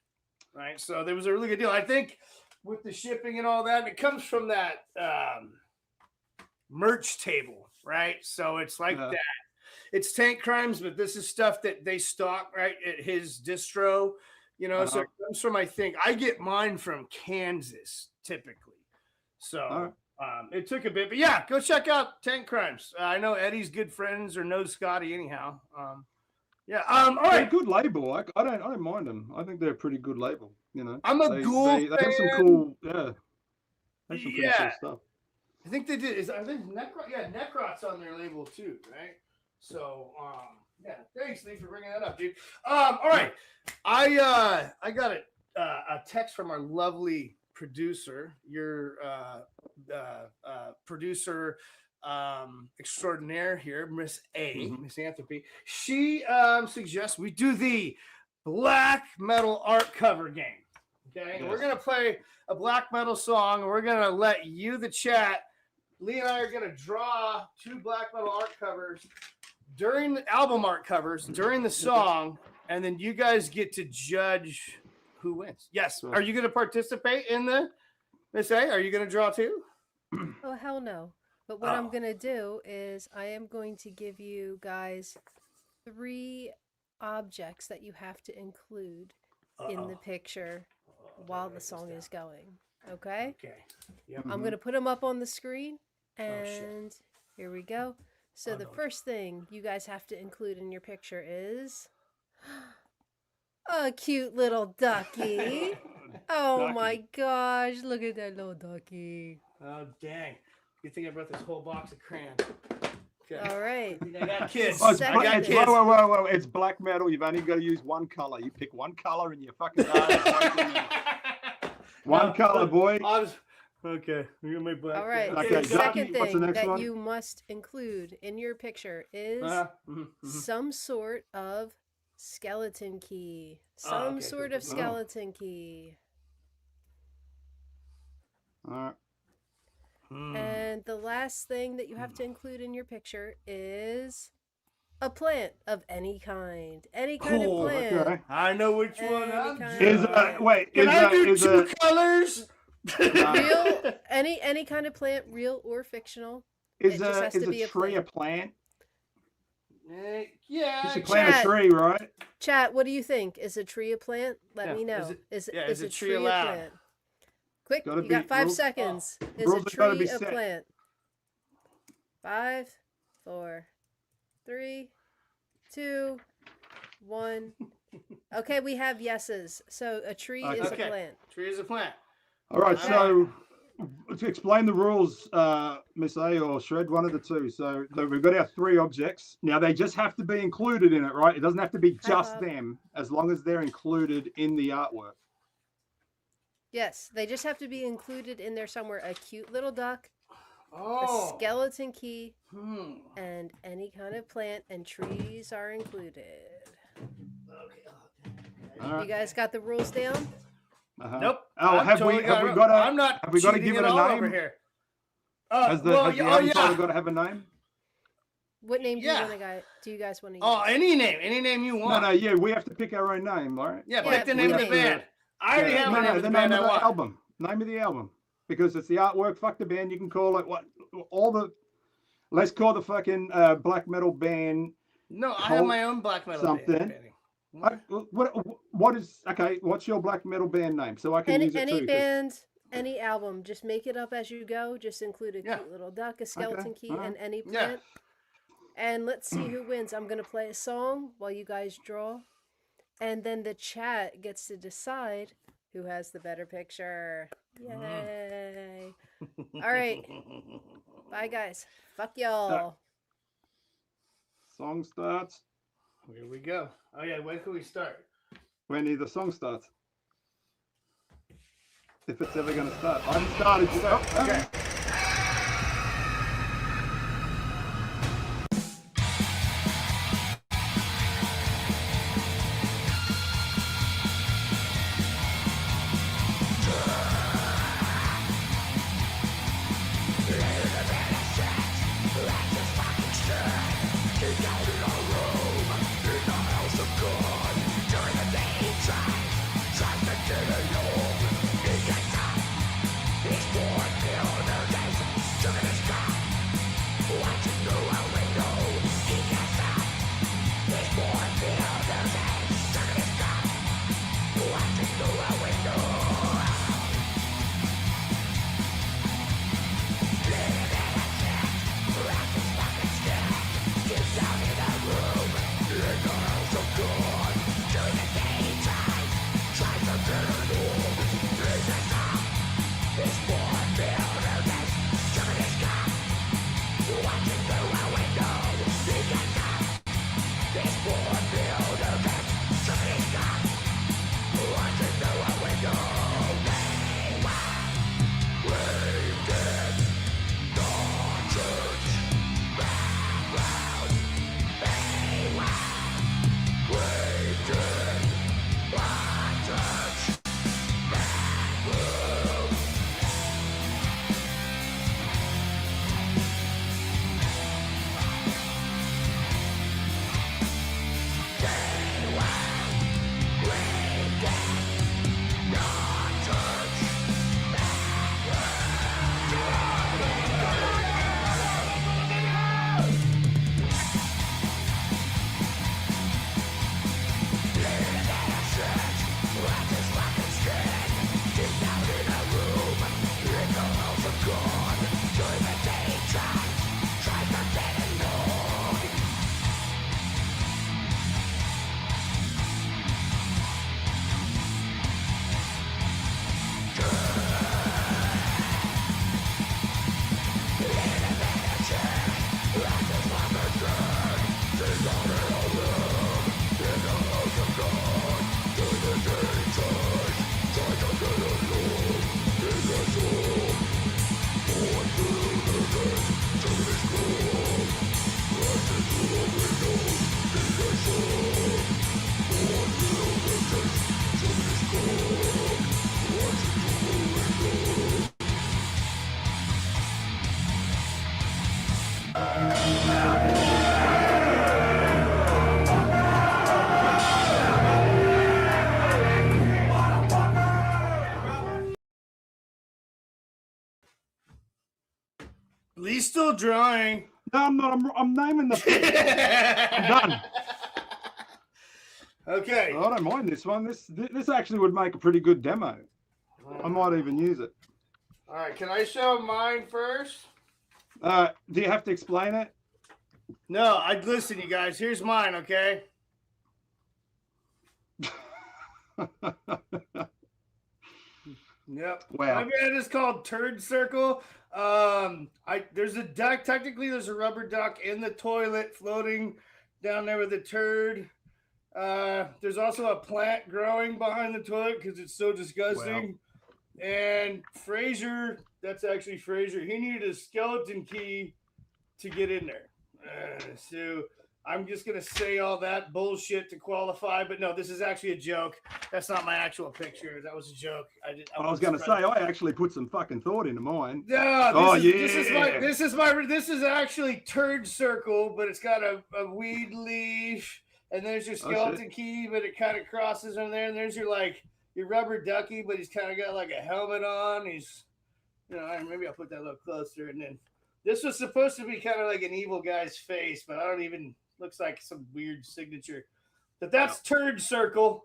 Right, so there was a really good deal. I think with the shipping and all that, it comes from that merch table, right? So it's like that. it's Tank Crimes, but this is stuff that they stock right at his distro. You know, so it comes from, I think I get mine from Kansas typically. So it took a bit, but yeah, go check out Tank Crimes. I know Eddie's good friends or knows Scotty anyhow. All right, good label. I don't mind them. I think they're a pretty good label. You know, I'm a Ghoul fan. They have some cool, they have some pretty cool stuff. I think they did. I think Necrot's on their label too, right? So, thanks, Lee, for bringing that up, dude. All right, I got a text from our lovely producer, your producer extraordinaire here, Miss Anthropy. She suggests we do the black metal art cover game. Okay, yes. We're gonna play a black metal song, and we're gonna let you, the chat. Lee and I are gonna draw 2 black metal art covers during the album art covers during the song, and then you guys get to judge who wins. Yes. Are you gonna participate in the Miss A? Are you gonna draw too? Oh hell no. But what I'm gonna do is I am going to give you guys 3 objects that you have to include in the picture while the song is going. Okay? Okay. Yep. I'm gonna put them up on the screen, and here we go. So the first thing you guys have to include in your picture is a cute little ducky. Oh my gosh, look at that little ducky. Oh dang. You think I brought this whole box of crayons? Okay. All right. I got kids. Whoa. It's black metal. You've only got to use one color. You pick one color and you're fucking one color, boy. Okay. You're gonna make black. All right. Okay. So the second What's the thing next that one? you must include in your picture is some sort of skeleton key. Some sort of skeleton key. All right. And the last thing that you have to include in your picture is a plant of any kind. Any kind of plant. Okay. I know which one I'm doing. Can I do 2 colors? Real, any kind of plant, real or fictional. Is a tree a plant? Yeah. You should plant a tree, right? Chat, what do you think? Is a tree a plant? Let me know. Is a tree a plant? Quick, you got 5 seconds. Is a tree a plant? 5, 4, 3, 2, 1. Okay, we have yeses. So a tree is a plant. Tree is a plant. All right, so to explain the rules, Miss A or Shred, one of the two. So we've got our 3 objects. Now they just have to be included in it, right? It doesn't have to be just them, as long as they're included in the artwork. Yes, they just have to be included in there somewhere. A cute little duck, a skeleton key, and any kind of plant, and trees are included. You guys got the rules down? Nope. Oh, have we got to give it a name? Over here. Has the album title got to have a name? What name do you want to do you guys want to use? Oh, any name you want. No, yeah, we have to pick our own name, right? Yeah, pick the name of the band. I already have the name of the album. Name of the album. Because it's the artwork, fuck the band, you can call it let's call the fucking black metal band. No, I have my own black metal band. What's your black metal band name? So I can use it too. Any band, any album, just make it up as you go. Just include a cute little duck, a skeleton key, and any plant. And let's see who wins. I'm going to play a song while you guys draw. And then the chat gets to decide who has the better picture. Yay. All right. Bye, guys. Fuck y'all. Song starts. Here we go. Oh, yeah. When can we start? When the song starts. If it's ever going to start. I haven't started yet. Okay. It's born, Lee's still drawing. No, I'm not. I'm naming the. I'm done. Okay. I don't mind this one. This actually would make a pretty good demo. I might even use it. All right. Can I show mine first? Do you have to explain it? No. Listen, you guys. Here's mine. Okay. Yep. Wow. My band is called Turd Circle. There's a duck. Technically, there's a rubber duck in the toilet floating down there with a turd. There's also a plant growing behind the toilet because it's so disgusting. Wow. And Fraser, that's actually Fraser. He needed a skeleton key to get in there. So I'm just going to say all that bullshit to qualify, but no, this is actually a joke. That's not my actual picture. That was a joke. I was going to say, I actually put some fucking thought into mine. No, this is actually Turd Circle, but it's got a weed leaf, and there's your skeleton key, but it kind of crosses in there, and there's your rubber ducky, but he's kind of got like a helmet on. He's, maybe I'll put that a little closer, and then this was supposed to be kind of like an evil guy's face, but I don't even. Looks like some weird signature. But that's Turd Circle.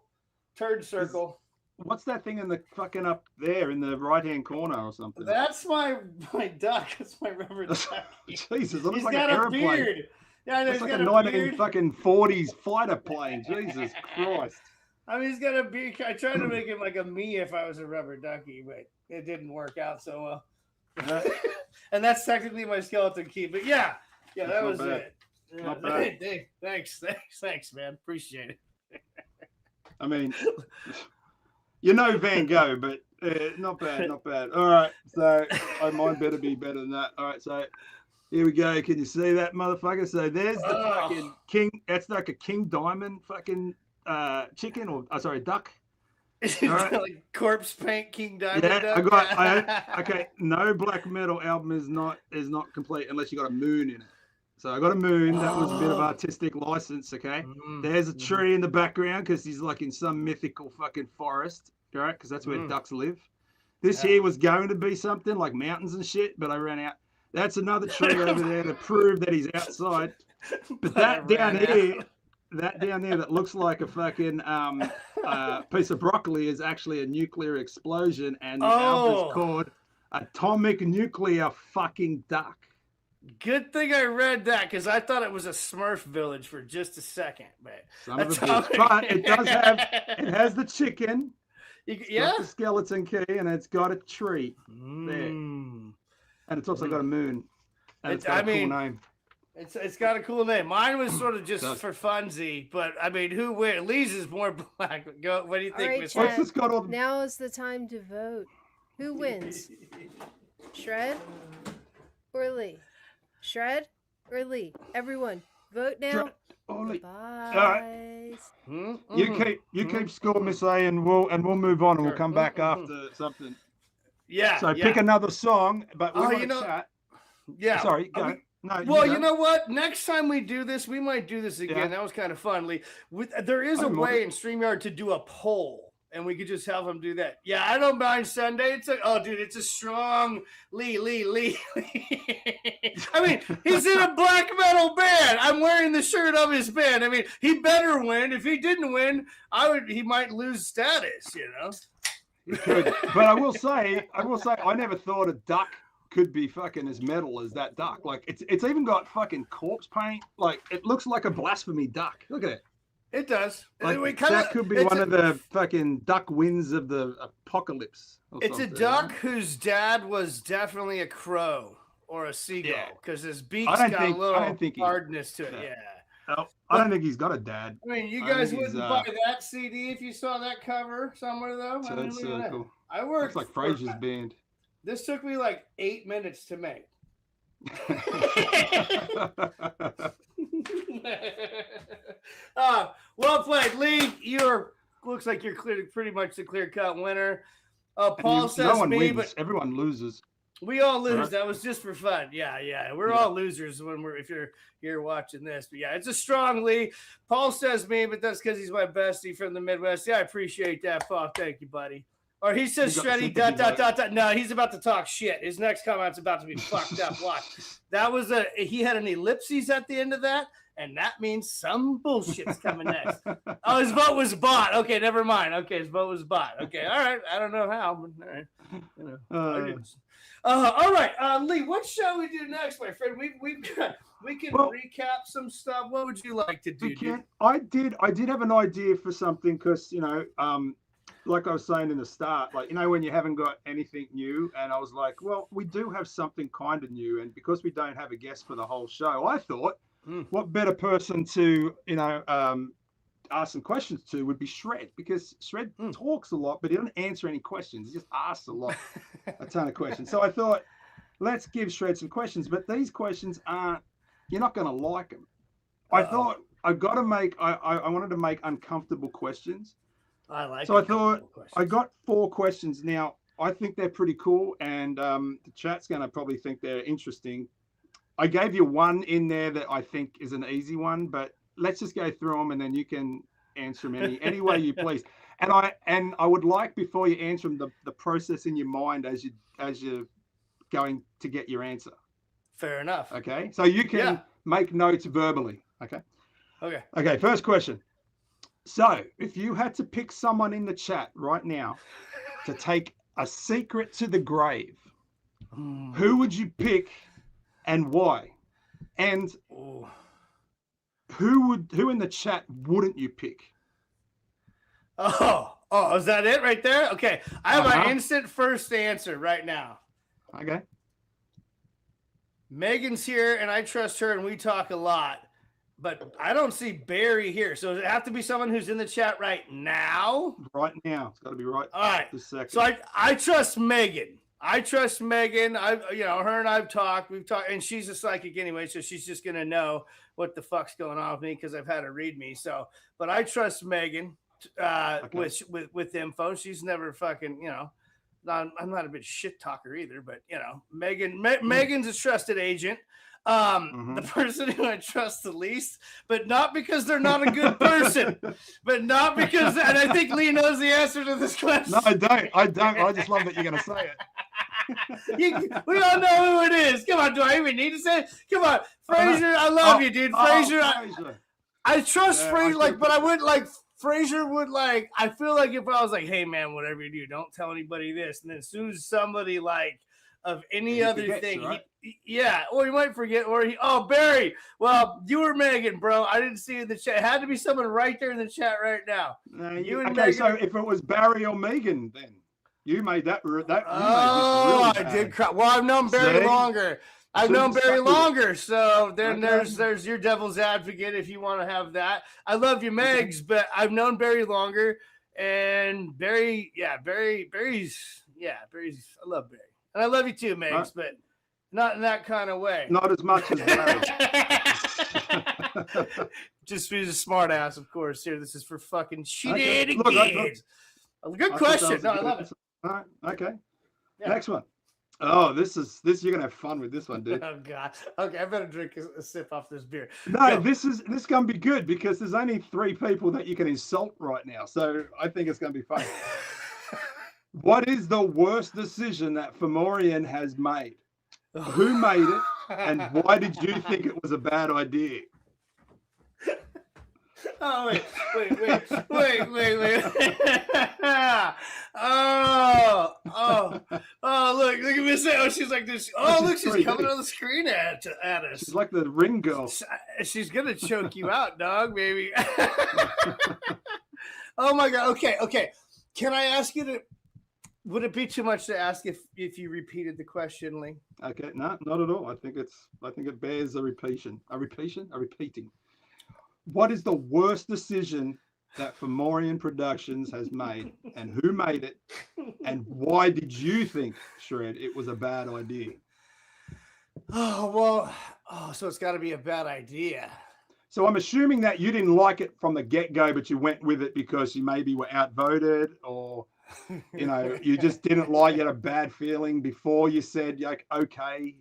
Turd Circle. What's that thing in the fucking up there in the right-hand corner or something? That's my duck. That's my rubber duck. Jesus, it looks He's like got an a airplane. beard. Yeah, it's like a 1940s fighter plane. Jesus Christ. I mean, he's got a beard. I tried to make him like a me if I was a rubber ducky, but it didn't work out so well. And that's technically my skeleton key. But yeah, that was it. Not bad. Hey, thanks, man. Appreciate it. I mean, Van Gogh, but not bad. All right, so mine better be better than that. All right, so here we go. Can you see that, motherfucker? So there's the fucking king. That's like a king diamond fucking chicken or duck. All right. Like corpse paint king diamond. Yeah, duck. Okay. No black metal album is not complete unless you got a moon in it. So I got a moon. That was a bit of artistic license. Okay. There's a tree in the background because he's like in some mythical fucking forest. All right, because that's where ducks live. This here was going to be something like mountains and shit, but I ran out. That's another tree over there to prove that he's outside. But that down there that looks like a fucking piece of broccoli is actually a nuclear explosion, and the album is called Atomic Nuclear Fucking Duck. Good thing I read that because I thought it was a Smurf village for just a second, but it has the chicken, the skeleton key, and it's got a tree there, and it's also got a moon, and it's got a cool name. It's got a cool name. Mine was sort of just for funsy, but I mean, who wins? Lee's is more black. Go. What do you think, Miss? Now is the time to vote. Who wins? Shred or Lee? Shred or Lee? Everyone, vote now. Bye. Right. You keep score, Miss A, and we'll move on, and we'll come back after something. Yeah. So pick another song, but we want to chat. Yeah. Sorry, go. No, well, you know what? Next time we do this, we might do this again. Yeah. That was kind of fun, Lee. There is a way in StreamYard to do a poll, and we could just have them do that. Yeah, I don't mind Sunday. It's a strong Lee. I mean, he's in a black metal band. I'm wearing the shirt of his band. I mean, he better win. If he didn't win, he might lose status, you know? He could. But I will say, I never thought a duck could be fucking as metal as that duck. Like it's even got fucking corpse paint. Like it looks like a blasphemy duck. Look at it. It does. Like, that could be one of the fucking duck wins of the apocalypse. It's a duck whose dad was definitely a crow or a seagull because his beak's got a little hardness to it. Yeah. No, I don't think he's got a dad. I mean, you guys wouldn't buy that CD if you saw that cover somewhere, though. Turd Circle. I worked. It's like Fraser's band. This took me like 8 minutes to make. Well played, Lee. Looks like you're pretty much the clear-cut winner. Paul says no one me, wins. but Everyone loses. we all lose. Right. That was just for fun. Yeah. We're all losers if you're here watching this. But yeah, it's a strong Lee. Paul says me, but that's because he's my bestie from the Midwest. Yeah, I appreciate that, Paul. Thank you, buddy. Or he says shreddy ... No, he's about to talk shit. His next comment's about to be fucked up. Watch. That was he had an ellipses at the end of that, and that means some bullshit's coming next. Oh, his vote was bought. Okay, never mind. Okay, his vote was bought. Okay, all right. I don't know how, but all right. All right, Lee. What shall we do next, my friend? We can recap some stuff. What would you like to do? I did have an idea for something because like I was saying in the start, like, when you haven't got anything new, and I was like, well, we do have something kind of new, and because we don't have a guest for the whole show, I thought, what better person to, ask some questions to would be Shred, because Shred talks a lot, but he doesn't answer any questions. He just asks a ton of questions. So I thought, let's give Shred some questions, but these questions you're not going to like them. I thought I wanted to make uncomfortable questions. I like. So I thought I got 4 questions. Now I think they're pretty cool, and the chat's going to probably think they're interesting. I gave you one in there that I think is an easy one, but let's just go through them, and then you can answer them any way you please. And I would like, before you answer them, the process in your mind as you're going to get your answer. Fair enough. Okay, so you can make notes verbally. Okay. First question. So, if you had to pick someone in the chat right now to take a secret to the grave, who would you pick and why? And who in the chat wouldn't you pick? Oh, is that it right there? Okay. I have an instant first answer right now. Okay. Megan's here, and I trust her, and we talk a lot. But I don't see Barry here. So does it have to be someone who's in the chat right now? Right now. It's got to be right. All right. This second. So I trust Megan. Her and I've talked. We've talked, and she's a psychic anyway, so she's just gonna know what the fuck's going on with me because I've had her read me. So, but I trust Megan with info. She's never fucking, I'm not a bit shit talker either, but Megan's a trusted agent. The person who I trust the least, but not because they're not a good person, but not because, and I think Lee knows the answer to this question. No, I don't. I just love that you're going to say it. We all know who it is. Come on, do I even need to say it? Come on, Fraser, I love you, dude. Fraser, I trust Fraser, but I would Fraser would I feel like if I was like, hey man, whatever you do, don't tell anybody this. And then as soon as somebody of any other thing, right? Or you might forget, Barry, well, you were Megan, bro. I didn't see you in the chat. It had to be someone right there in the chat right now. You and Megan. So if it was Barry or Megan, then you made that. I did cry. Well, I've known Barry longer. So then there's your devil's advocate if you want to have that. I love you, Megs, but I've known Barry longer, and Barry's. I love Barry. And I love you too, Megs, but not in that kind of way. Not as much as Barry. Just he's a smart ass, of course. Here, this is for fucking shenanigans. Good question. No, I love it. All right. Okay. Yeah. Next one. Oh, this you're gonna have fun with this one, dude. Oh God. Okay, I better drink a sip off this beer. No, this gonna be good because there's only 3 people that you can insult right now. So I think it's gonna be fun. What is the worst decision that Fomorian has made? Who made it, and why did you think it was a bad idea? Oh, wait. Look at Miss A. Oh, she's like this. Oh, look, she's coming on the screen at us. She's like the ring girl. She's going to choke you out, dog, baby. Oh, my God. Okay. Can I ask you to... Would it be too much to ask if you repeated the question, Lee? Okay, no, not at all. I think it bears a repeating. What is the worst decision that Fomorian Productions has made, and who made it, and why did you think, Shred, it was a bad idea? So it's got to be a bad idea. So I'm assuming that you didn't like it from the get-go, but you went with it because you maybe were outvoted, or you just didn't like it, a bad feeling before you said, like, okay.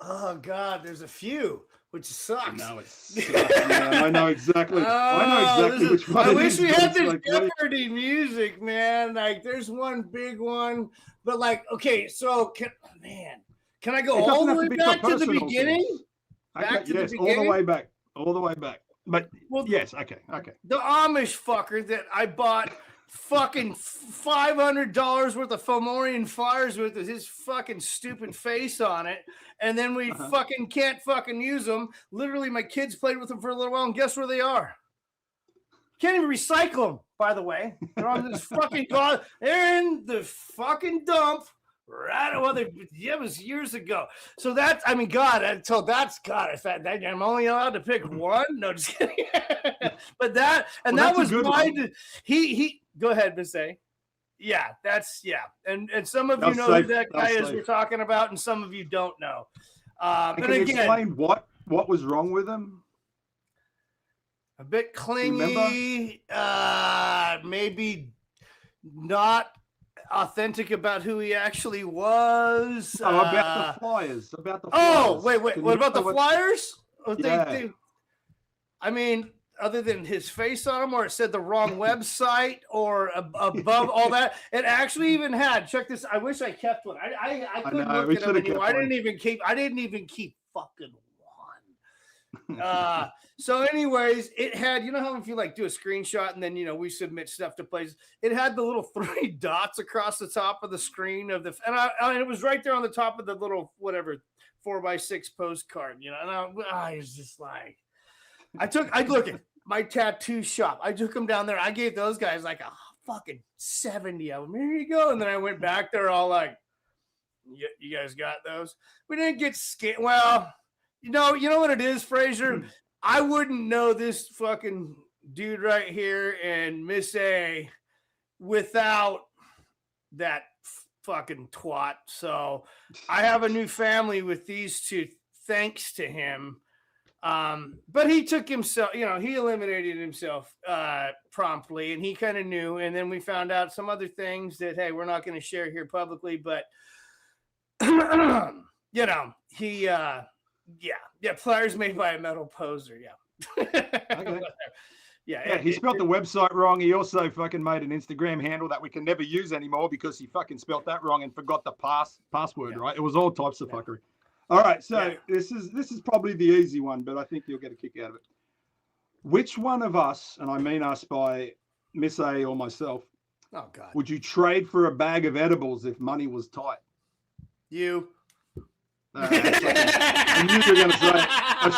Oh God, there's a few, which sucks. No, it sucks. Yeah, I know exactly. Which one. I wish we had this Jeopardy music, man. Like, there's one big one, but like, okay, so can I go all the way back to the beginning? Yes, all the way back. But yes, okay. The Amish fucker that I bought fucking $500 worth of Fomorian fires with his fucking stupid face on it, and then we fucking can't fucking use them. Literally, my kids played with them for a little while, and guess where they are? Can't even recycle them, by the way. They're on this fucking god. They're in the fucking dump. Right, well, it was years ago. So that's, I mean, God, until that's God. I thought that I'm only allowed to pick one. No, just kidding. But that, and that was why he. Go ahead, Miss A. Yeah, and some of you know who that guy is we're talking about, and some of you don't know. Can you explain what was wrong with him? A bit clingy, maybe not authentic about who he actually was. About the flyers. Wait. What about the flyers? Yeah. I mean, other than his face on them, or it said the wrong website, or above all that, it actually even had. Check this. I wish I kept one. I couldn't look at them anymore. I didn't even keep fucking one. So anyways, it had, you know how if you like do a screenshot and then we submit stuff to places, it had the little 3 dots across the top of the screen of and it was right there on the top of the little whatever 4x6 postcard, and I was just like, I look at my tattoo shop. I took them down there. I gave those guys like a fucking 70 of them. Here you go. And then I went back there all like, you guys got those? We didn't get scared. Well, you know what it is, Fraser? I wouldn't know this fucking dude right here and Miss A without that fucking twat. So I have a new family with these two, thanks to him. But he took himself, he eliminated himself promptly, and he kind of knew. And then we found out some other things that, hey, we're not going to share here publicly, but he flyers made by a metal poser. Okay. He spelled the website wrong. He also fucking made an Instagram handle that we can never use anymore because he fucking spelled that wrong and forgot the password, right? It was all types of fuckery. All right, so this is probably the easy one, but I think you'll get a kick out of it. Which one of us, and I mean us by Miss A or myself, would you trade for a bag of edibles if money was tight? You. I knew you were going to say it. I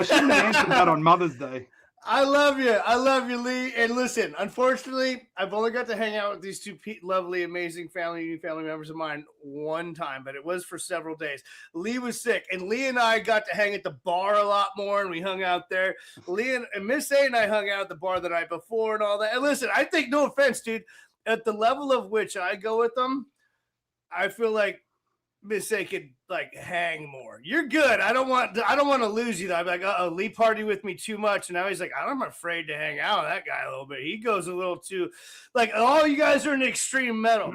shouldn't have answered that on Mother's Day. I love you, Lee. And listen, unfortunately, I've only got to hang out with these two lovely, amazing new family members of mine one time, but it was for several days. Lee was sick, and Lee and I got to hang at the bar a lot more, and we hung out there. Lee and Miss A and I hung out at the bar the night before and all that. And listen, I think, no offense, dude, at the level of which I go with them, I feel like Miss A could like hang more. You're good. I don't want to lose you though. I'm like, Lee party with me too much. And now he's like, I'm afraid to hang out with that guy a little bit. He goes a little too, like, all you guys are in extreme metal.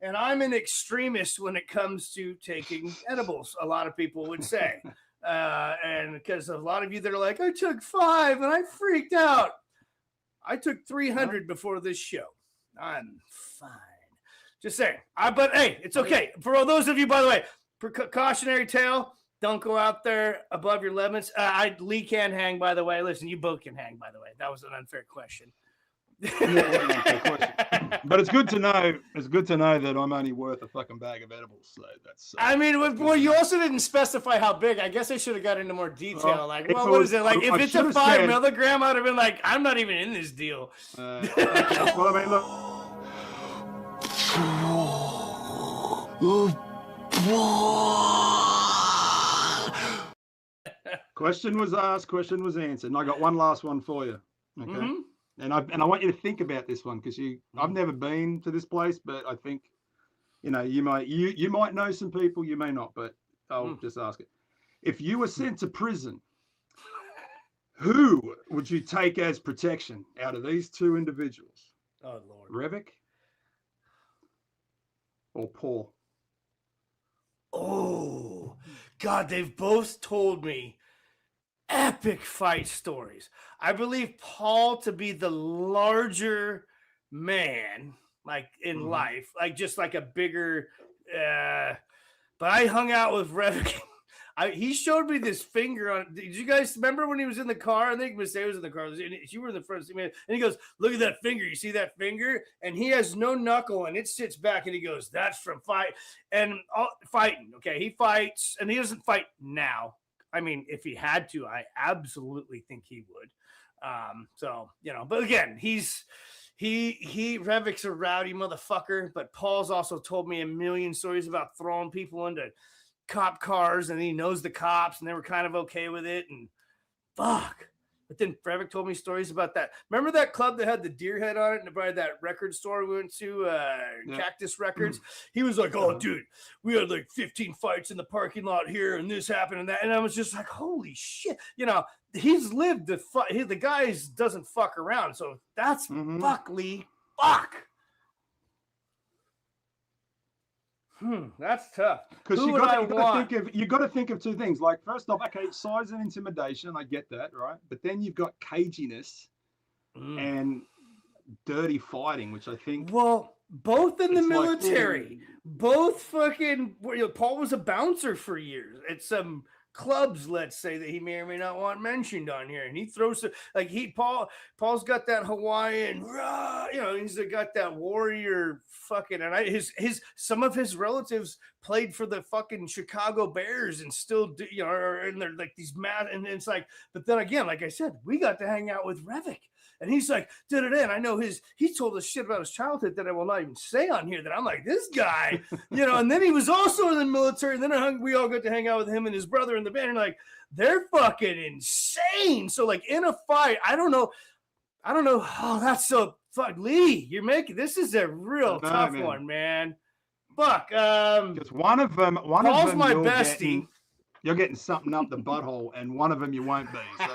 And I'm an extremist when it comes to taking edibles, a lot of people would say. And because a lot of you that are like, I took 5 and I freaked out. I took 300 before this show. I'm fine. Just saying. But hey, it's okay. For all those of you, by the way, precautionary tale, don't go out there above your limits. Lee can hang, by the way. Listen, you both can hang, by the way. That was an unfair question. But it's good to know. It's good to know that I'm only worth a fucking bag of edibles. So that's. I mean, well, you also didn't specify how big. I guess I should have got into more detail. What is it? Like, if it's a 5 milligram, I'd have been like, I'm not even in this deal. Well, I mean, look. Question was asked, question was answered, and I got one last one for you. Okay, and I want you to think about this one because I've never been to this place, but I think you might know some people, you may not, but I'll just ask it. If you were sent to prison, who would you take as protection out of these two individuals? Oh Lord, Revik or Paul? Oh God, they've both told me epic fight stories. I believe Paul to be the larger man, like in life, like just like a bigger. But I hung out with Revik. He showed me this finger on. Did you guys remember when he was in the car? I think Miss A was in the car. You were in the front seat, and he goes, "Look at that finger. You see that finger?" And he has no knuckle, and it sits back, and he goes, "That's from fight and fighting." Okay, he fights, and he doesn't fight now. I mean, if he had to, I absolutely think he would. So but again, Revik's a rowdy motherfucker, but Paul's also told me a million stories about throwing people into cop cars, and he knows the cops, and they were kind of okay with it, and fuck. But then Revik told me stories about that. Remember that club that had the deer head on it, and by that record store we went to, Cactus Records? He was like, "Oh, dude, we had like 15 fights in the parking lot here, and this happened and that." And I was just like, "Holy shit!" He's lived the guy doesn't fuck around, so that's fuck Lee, fuck. That's tough. Because you got to think of two things. Like, first off, okay, size and intimidation, I get that, right? But then you've got caginess and dirty fighting, which I think. Well, both in the military, both fucking. Paul was a bouncer for years at some clubs, let's say, that he may or may not want mentioned on here, and he throws like Paul's got that Hawaiian, he's got that warrior fucking, and some of his relatives played for the fucking Chicago Bears and still do, and they're like these mad, and it's like, but then again, like I said, we got to hang out with Revik. And he's like, and I know he told us shit about his childhood that I will not even say on here, that I'm like, this guy, and then he was also in the military. And then we all got to hang out with him and his brother in the band. And like, they're fucking insane. So like in a fight, I don't know. Oh, that's so fuck Lee. This is a real tough one, man. Fuck. Because one of them, Paul's my bestie. You're getting something up the butthole, and one of them you won't be. So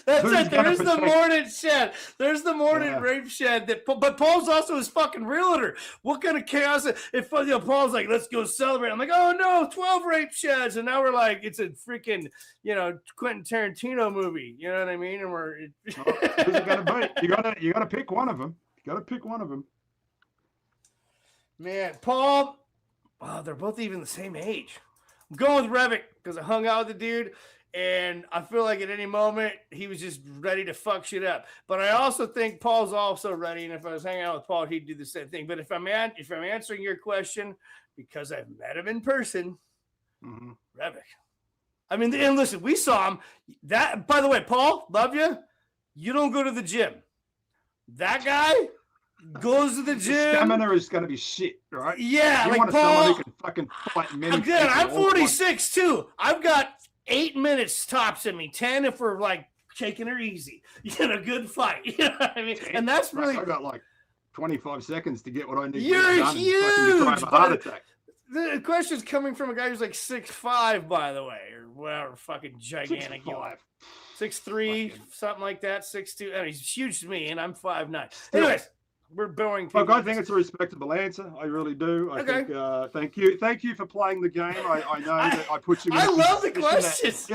that's it. There's the morning shed. There's the morning rape shed. But Paul's also his fucking realtor. What kind of chaos? If Paul's like, let's go celebrate. I'm like, oh no, 12 rape sheds, and now we're like, it's a freaking Quentin Tarantino movie. You know what I mean? And we're who's it gonna be? You gotta pick one of them. You gotta pick one of them. Man, Paul. Wow, they're both even the same age. I'm going with Revik because I hung out with the dude, and I feel like at any moment he was just ready to fuck shit up. But I also think Paul's also ready, and if I was hanging out with Paul, he'd do the same thing. But if I'm answering your question, because I've met him in person, Revik. I mean, and listen, we saw him. That, by the way, Paul, love you. You don't go to the gym. That guy goes to the gym. Stamina is going to be shit, right? Yeah, you like want Paul. Someone who can fucking fight many. I'm good. I'm 46 too. I've got 8 minutes tops in me. 10 if we're like taking her easy. Good fight. You know what I mean? And that's really. I got like 25 seconds to get what I need. You're to huge. A heart attack. The question's coming from a guy who's like 6'5", by the way, or whatever, fucking gigantic. 6'5". 6'3", something like that. 6'2". And he's huge to me, and I'm 5'9". Anyways. We're boring people. Look, I think it's a respectable answer. I really do. I think. Thank you for playing the game. I know that I put you. I love the questions.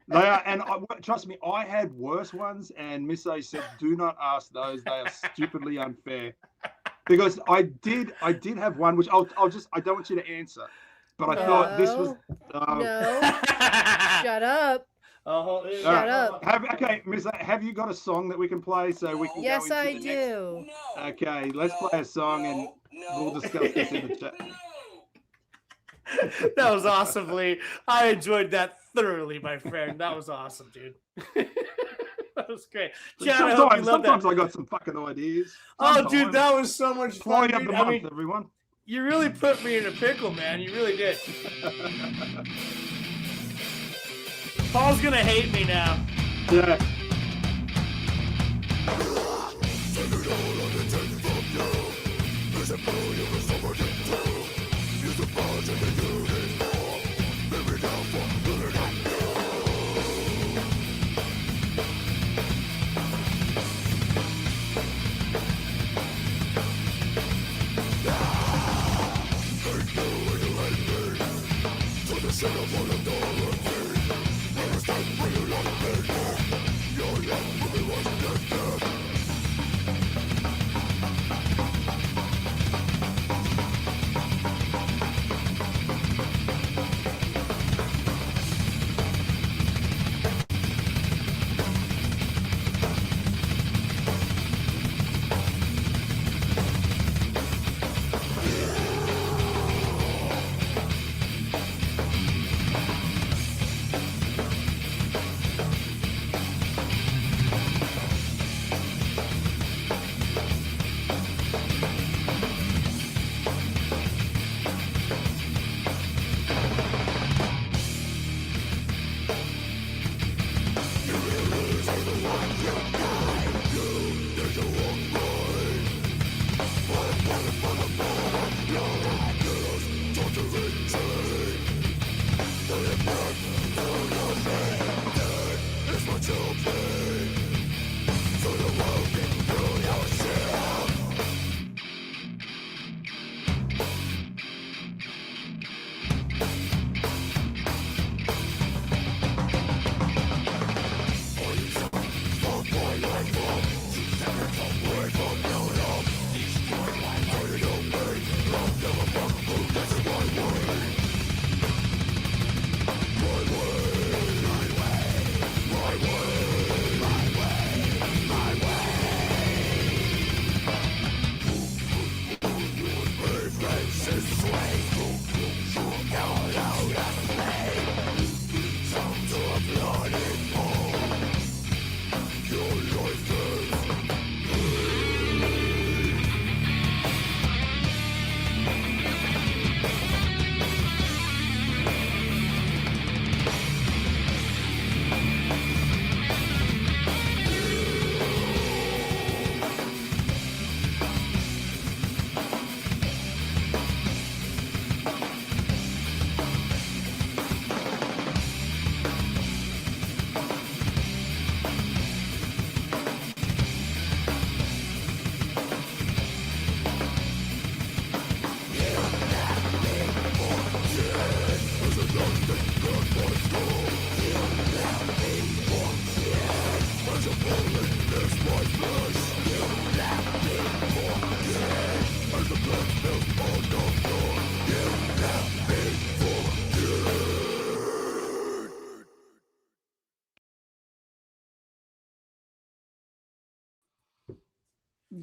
They are, and trust me, I had worse ones. And Miss A said, "Do not ask those. They are stupidly unfair." Because I did have one which I don't want you to answer, but I thought this was. No. Shut up. Shut up. Miss A, have you got a song that we can play so we can? Yes, go into I do. Okay, let's play a song and we'll discuss this in the chat. That was awesome, Lee. I enjoyed that thoroughly, my friend. That was awesome, dude. That was great. Chad, sometimes I got some fucking ideas. Oh, dude, that was so much fun. Play of the month, everyone. You really put me in a pickle, man. You really did. Paul's gonna hate me now. Yeah.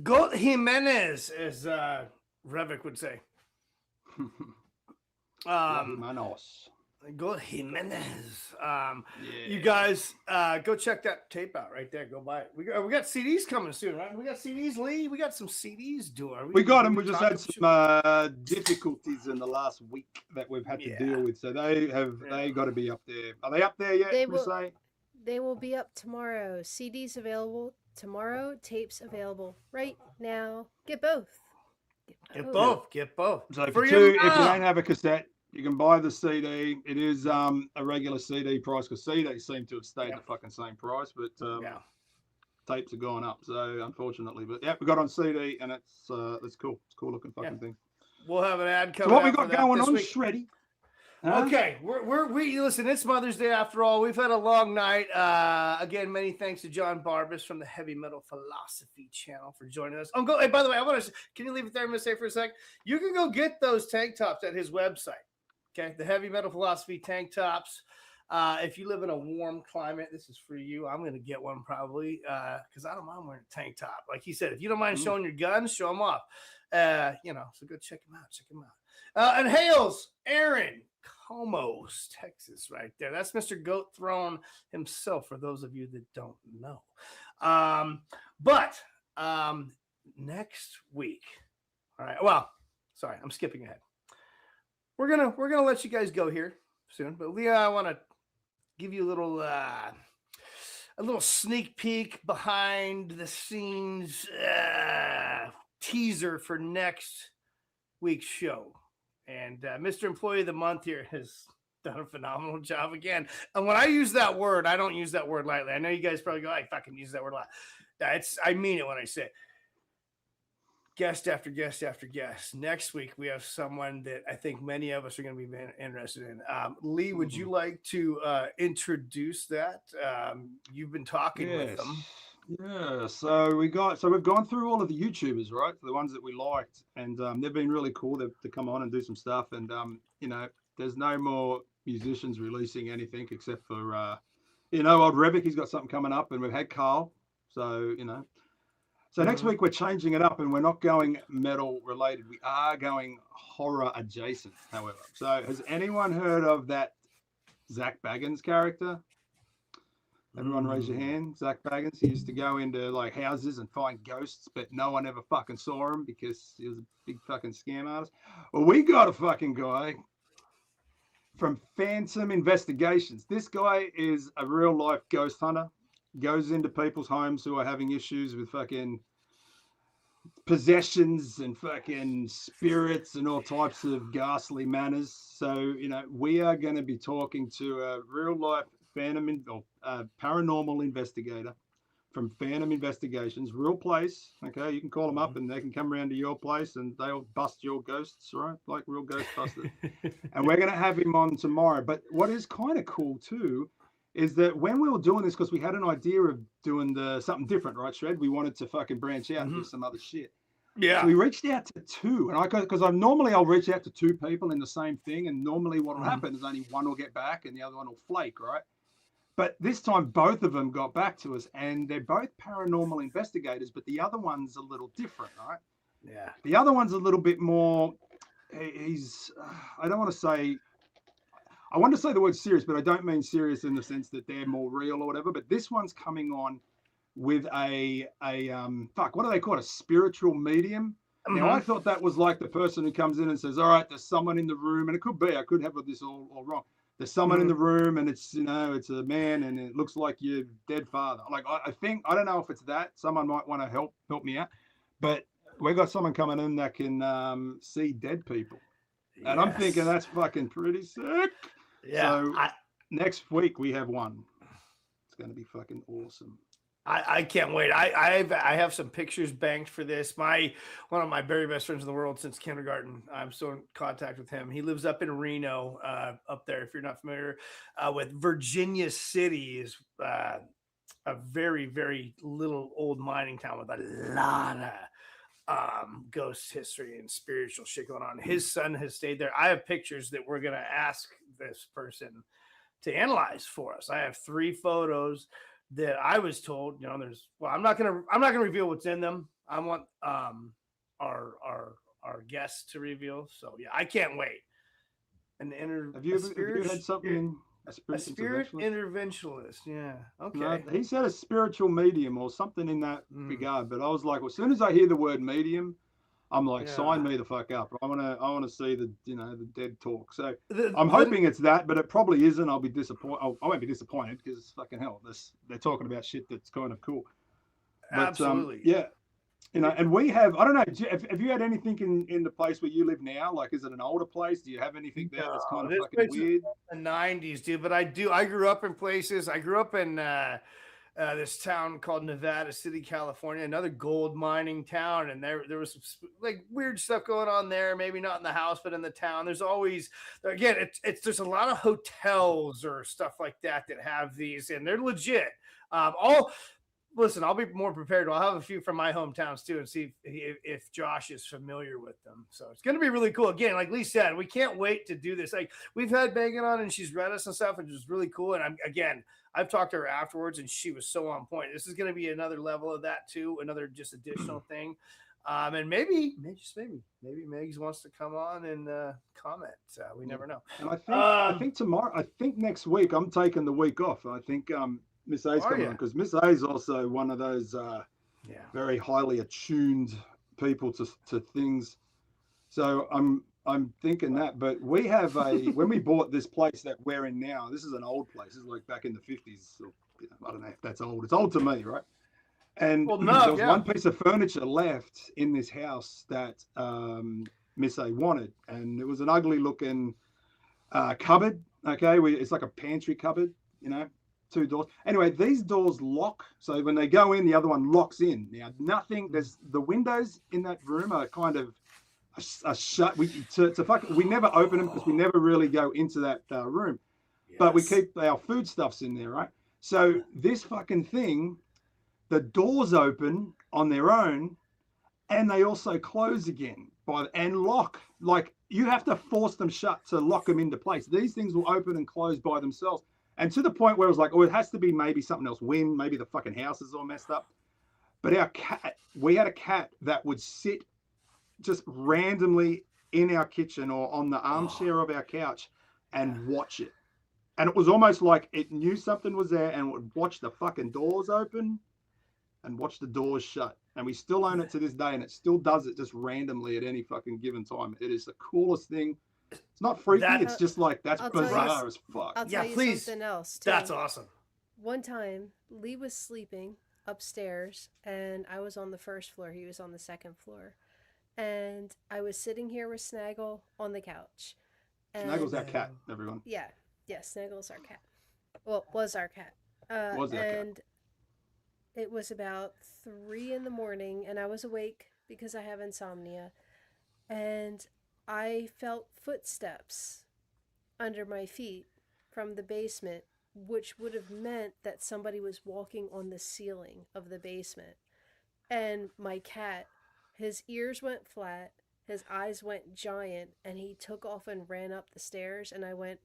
Goat Jimenez, as Revik would say. Manos. Goat Jimenez. You guys go check that tape out right there. Go buy it. We got CDs coming soon, right? We got CDs, Lee. We got some CDs doing. We got them. We just had some difficulties in the last week that we've had to deal with. So they got to be up there. Are they up there yet? They will be up tomorrow. CDs available tomorrow. Tapes available right now. Get both. Get both. Get both. So if you don't have a cassette, you can buy the CD. It is a regular CD price because CDs seem to have stayed the fucking same price, but tapes have gone up. So unfortunately, but we got on CD and it's cool. It's a cool looking fucking thing. We'll have an ad coming. So what we got going on, Shreddy? Huh? Okay, we listen. It's Mother's Day after all. We've had a long night. Again, many thanks to Jon Barbas from the Heavy Metal Philosophy channel for joining us. Oh, hey, by the way, I want to. Can you leave it there? I'm gonna say for a sec. You can go get those tank tops at his website. Okay, the Heavy Metal Philosophy tank tops. If you live in a warm climate, this is for you. I'm gonna get one probably because I don't mind wearing a tank top. Like he said, if you don't mind showing your guns, show them off. So go check them out. Check them out. And hails Aaron Comos, Texas, right there. That's Mr. Goat Throne himself, for those of you that don't know. But next week, all right. Well, sorry, I'm skipping ahead. We're gonna let you guys go here soon, but Leah, I want to give you a little sneak peek behind the scenes teaser for next week's show. And Mr. Employee of the Month here has done a phenomenal job again. And when I use that word, I don't use that word lightly. I know you guys probably go, I fucking use that word a lot. I mean it when I say it. Guest after guest after guest. Next week, we have someone that I think many of us are going to be interested in. Lee, would you like to introduce that? You've been talking with them. Yeah, so we've gone through all of the YouTubers, right? The ones that we liked, and they've been really cool to come on and do some stuff. And there's no more musicians releasing anything except for old Revic. He's got something coming up, and we've had Carl. So So next week we're changing it up, and we're not going metal related. We are going horror adjacent, however. So has anyone heard of that Zach Baggins character? Everyone raise your hand. Zach Baggins, he used to go into like houses and find ghosts, but no one ever fucking saw him because he was a big fucking scam artist. Well, we got a fucking guy from Phantom Investigations. This guy is a real life ghost hunter. Goes into people's homes who are having issues with fucking possessions and fucking spirits and all types of ghastly manners. So, we are going to be talking to a real life paranormal investigator from Phantom Investigations, real place. Okay, you can call them up and they can come around to your place and they'll bust your ghosts, right? Like real Ghostbusters. And we're going to have him on tomorrow. But what is kind of cool too is that when we were doing this, because we had an idea of doing something different, right, Shred? We wanted to fucking branch out and do some other shit. Yeah. So we reached out to two, and because I'll reach out to two people in the same thing, and normally what will happen is only one will get back and the other one will flake, right? But this time, both of them got back to us, and they're both paranormal investigators, but the other one's a little different, right? Yeah. The other one's a little bit more, I want to say the word serious, but I don't mean serious in the sense that they're more real or whatever, but this one's coming on with what do they call it? A spiritual medium. Now, I thought that was like the person who comes in and says, all right, there's someone in the room, and it could be, I could have this all wrong. There's someone in the room and it's a man and it looks like your dead father. Like, I don't know if it's that. Someone might want to help me out, but we got someone coming in that can see dead people. Yes. And I'm thinking that's fucking pretty sick. Yeah. So next week we have one. It's going to be fucking awesome. I can't wait. I have some pictures banked for this. One of my very best friends in the world since kindergarten. I'm still in contact with him. He lives up in Reno, up there. If you're not familiar with Virginia City, is a very, very little old mining town with a lot of ghost history and spiritual shit going on. His son has stayed there. I have pictures that we're gonna ask this person to analyze for us. I have 3 photos that I was told, I'm not gonna reveal what's in them. I want our guests to reveal. So yeah, I can't wait. Have you ever had something? A spirit interventionist. Yeah. Okay. No, he said a spiritual medium or something in that regard. But I was like, well, as soon as I hear the word medium, I'm like, sign me the fuck up. I want to see the dead talk. So I'm hoping it's that, but it probably isn't. I'll be disappointed. I won't be disappointed because it's fucking hell. They're talking about shit that's kind of cool. But, absolutely. Yeah. And we have, I don't know, have you had anything in the place where you live now? Like, is it an older place? Do you have anything there that's kind of fucking weird? The 90s, dude. But I grew up in places. I grew up in this town called Nevada City, California, another gold mining town. And there was some like weird stuff going on there. Maybe not in the house, but in the town. There's always, again, there's a lot of hotels or stuff like that have these, and they're legit. Listen, I'll be more prepared. I'll have a few from my hometowns too and see if Josh is familiar with them. So it's going to be really cool. Again, like Lee said, we can't wait to do this. Like, we've had Megan on and she's read us and stuff, which is really cool. And I've talked to her afterwards and she was so on point. This is going to be another level of that too. Another just additional thing. And maybe Megs wants to come on and comment. We never know. And I think tomorrow, next week, I'm taking the week off. I think, Miss A's coming on because Miss A is also one of those very highly attuned people to things. So I'm I'm thinking that, but we have when we bought this place that we're in now, this is an old place. This is like back in the 50s. Or, I don't know if that's old. It's old to me, right? And Well, there was one piece of furniture left in this house that Miss A wanted, and it was an ugly looking cupboard. Okay, it's like a pantry cupboard, 2 doors. Anyway, these doors lock, so when they go in, the other one locks in. Now, there's the windows in that room are kind of a shut. We never open them because we never really go into that room, but we keep our foodstuffs in there, right? So this fucking thing, the doors open on their own, and they also close again and lock. Like, you have to force them shut to lock them into place. These things will open and close by themselves. And to the point where it was like, oh, it has to be maybe something else. Maybe the fucking house is all messed up. But we had a cat that would sit just randomly in our kitchen or on the armchair of our couch and watch it. And it was almost like it knew something was there and would watch the fucking doors open and watch the doors shut. And we still own it to this day, and it still does it just randomly at any fucking given time. It is the coolest thing. It's not freaky. It's just like, that's bizarre as fuck. I'll tell you something else, too. That's awesome. One time, Lee was sleeping upstairs, and I was on the first floor. He was on the second floor. And I was sitting here with Snaggle on the couch. And Snaggle's our cat, everyone. Yeah, Snaggle's our cat. Well, was our cat. And it was about 3 a.m, and I was awake because I have insomnia. And I felt footsteps under my feet from the basement, which would have meant that somebody was walking on the ceiling of the basement. And my cat, his ears went flat, his eyes went giant, and he took off and ran up the stairs, and I went,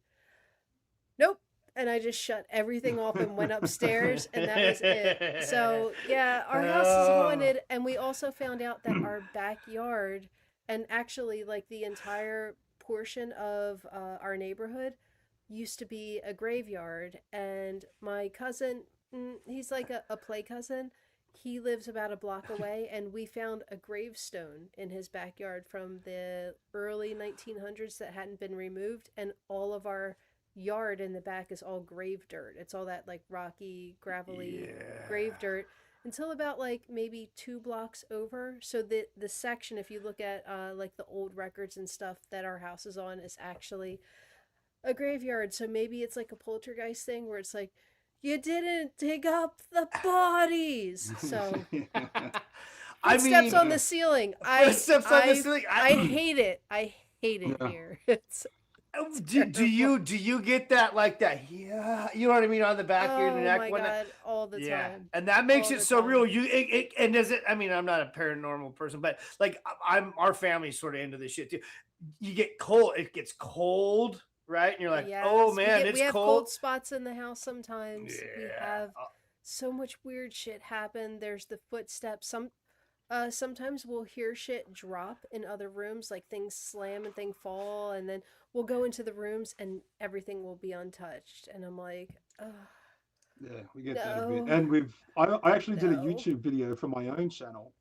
nope. And I just shut everything off and went upstairs, and that was it. So, yeah, our house is haunted, and we also found out that our backyard, and actually, like, the entire portion of our neighborhood used to be a graveyard. And my cousin, he's like a play cousin. He lives about a block away, and we found a gravestone in his backyard from the early 1900s that hadn't been removed, and all of our yard in the back is all grave dirt. It's all that like rocky, gravelly grave dirt until about like maybe 2 blocks over. So the section, if you look at like the old records and stuff that our house is on, is actually a graveyard. So maybe it's like a poltergeist thing where it's like, you didn't dig up the bodies. So footsteps on the ceiling. I hate it. I hate it here. It's do you get that like that? Yeah, you know what I mean, on the back of your neck. Oh my God, all the time. And that makes it so real. And does it? I mean, I'm not a paranormal person, but like our family's sort of into this shit too. You get cold. It gets cold, right? And you're like, oh man, it's we have cold. Cold spots in the house sometimes. Yeah. We have so much weird shit happen. There's the footsteps. Sometimes we'll hear shit drop in other rooms, like things slam and things fall, and then we'll go into the rooms and everything will be untouched. And I'm like, ugh. Yeah, we get that a bit. And I actually did a YouTube video for my own channel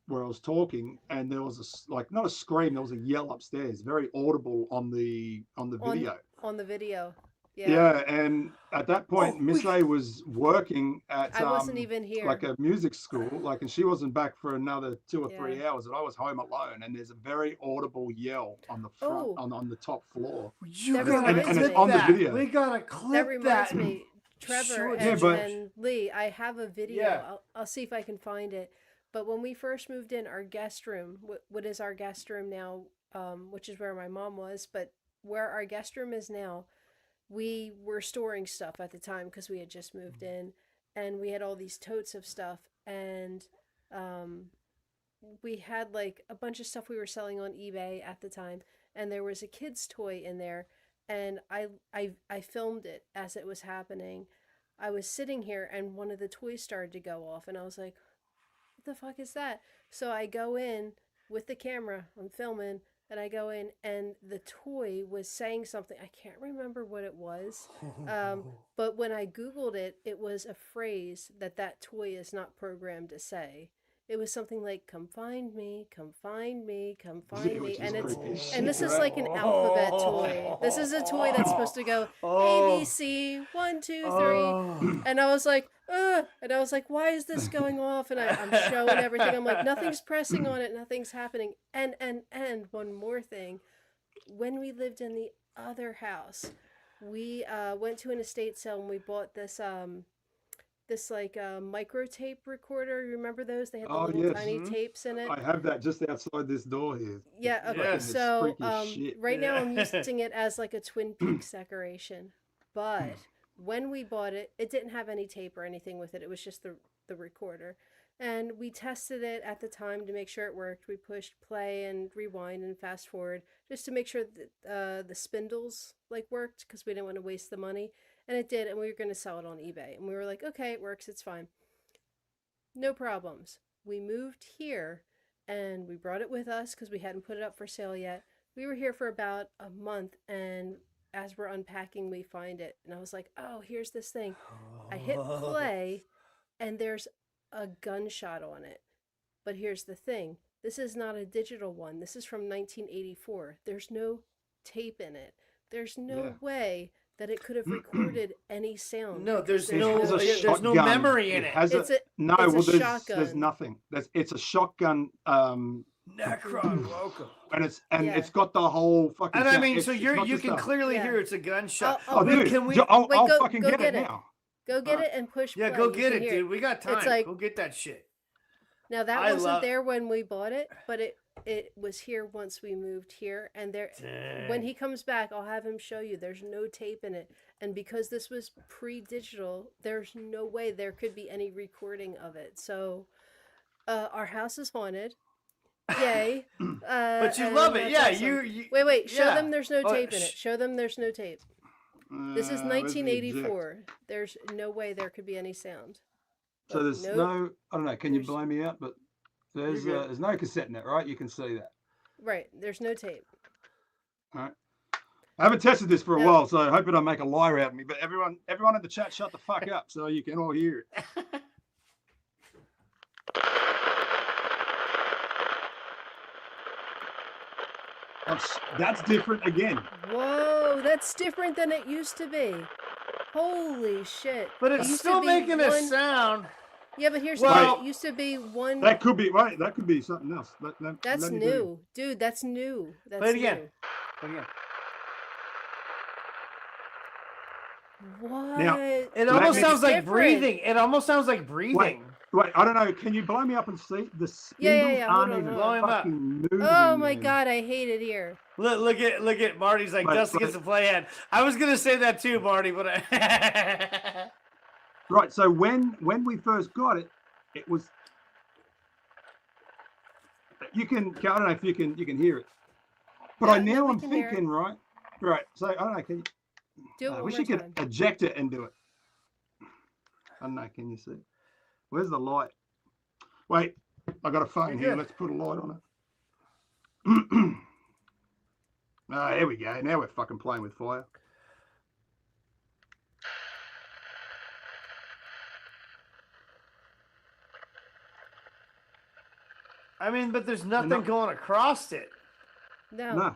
where I was talking, and there was not a scream, there was a yell upstairs, very audible on the video. On the video. Yeah. Yeah, and at that point, Miss A was working at I wasn't even here. Like a music school, and she wasn't back for another 2 or 3 hours, and I was home alone. And there's a very audible yell on the front, on the top floor. And on the video, we gotta clip that. Reminds me, Trevor and Lee. I have a video. Yeah. I'll see if I can find it. But when we first moved in, our guest room, what is our guest room now, which is where my mom was, but where our guest room is now. We were storing stuff at the time because we had just moved in, and we had all these totes of stuff, and we had like a bunch of stuff we were selling on eBay at the time, and there was a kid's toy in there, and I filmed it as it was happening. I was sitting here, and one of the toys started to go off, and I was like, what the fuck is that? So I go in with the camera, I'm filming, and I go in, and the toy was saying something. I can't remember what it was. But when I Googled it, it was a phrase that toy is not programmed to say. it was something like "Come find me, come find me, come find me," Which is and creepy as and this shit, is right? like an alphabet toy. This is a toy that's supposed to go A B C 1 2 3, and I was like, ugh, and I was like, why is this going off? And I'm showing everything. I'm like, nothing's pressing on it, nothing's happening. And one more thing, when we lived in the other house, we went to an estate sale and we bought this like micro tape recorder. You remember those? They had the little tiny tapes in it. I have that just outside this door here. Yeah, okay. Yes. So Freaky as shit. right now I'm using it as like a Twin Peaks decoration. But when we bought it, it didn't have any tape or anything with it. It was just the recorder. And we tested it at the time to make sure it worked. We pushed play and rewind and fast forward just to make sure that the spindles like worked, because we didn't want to waste the money. And it did, and we were going to sell it on eBay. And we were like, okay, it works, it's fine. No problems. We moved here, and we brought it with us because we hadn't put it up for sale yet. We were here for about a month, and as we're unpacking, we find it. And I was like, oh, here's this thing. I hit play, and there's a gunshot on it. But here's the thing. This is not a digital one. This is from 1984. There's no tape in it. There's no way that it could have recorded any sound. No, there's There's no memory in it. There's nothing. It's a shotgun. Necron, welcome. And it's got the whole fucking. And I sound. mean, so It's you not just can a- clearly hear it's a gunshot. dude, Can we? I'll go fucking get it now. Go get it and push play. Yeah, go You get can it, hear dude. We got time. It's like, go get that shit. now that I wasn't love- there when we bought it, but it was here once we moved here. And there, when he comes back, I'll have him show you. There's no tape in it, and because this was pre-digital, there's no way there could be any recording of it. So, our house is haunted. Yay! But you and love it, that's yeah. awesome. You Wait. Show yeah. them there's no Oh, tape in it. Show them there's no tape. This is where's the 1984. There's no way there could be any sound. So But there's nope. no. I don't know. Can you There's- blow me out? But there's You're good. there's no cassette in it, right? You can see that. Right. There's no tape. All right. I haven't tested this for a No. while, so I hope it don't make a liar out of me. But everyone in the chat, shut the fuck up, so you can all hear it. That's different again. Whoa, that's different than it used to be. Holy shit. But It it's used to still be making a one- sound. Yeah, but here's Well- the thing. It used to be one. That could be right. That could be something else. That's let me do it. new. Dude, that's new. That's Play it again. new. Play it again. What? Now- It almost It's sounds like different. breathing. It almost sounds like breathing. Wait, I don't know. Can you blow me up and see the spindles Yeah, hold aren't on, even hold on. Blow him up. fucking moving? Oh my man. god, I hate it here. Look at Marty's like Wait, Dusty gets wait. to play head. I was gonna say that too, Marty, but I... Right. So when we first got it, it was. You can. I don't know if you can hear it, but Yeah, I no, now we I'm can hear it. thinking right. So I don't know. Can you? Do it I one wish more you could time. eject it and do it. I don't know. Can you see? Where's the light? Wait, I got a phone You're here. good. Let's put a light on it. Ah, here we go. Now we're fucking playing with fire. I mean, but there's nothing No. going across it. No. No. And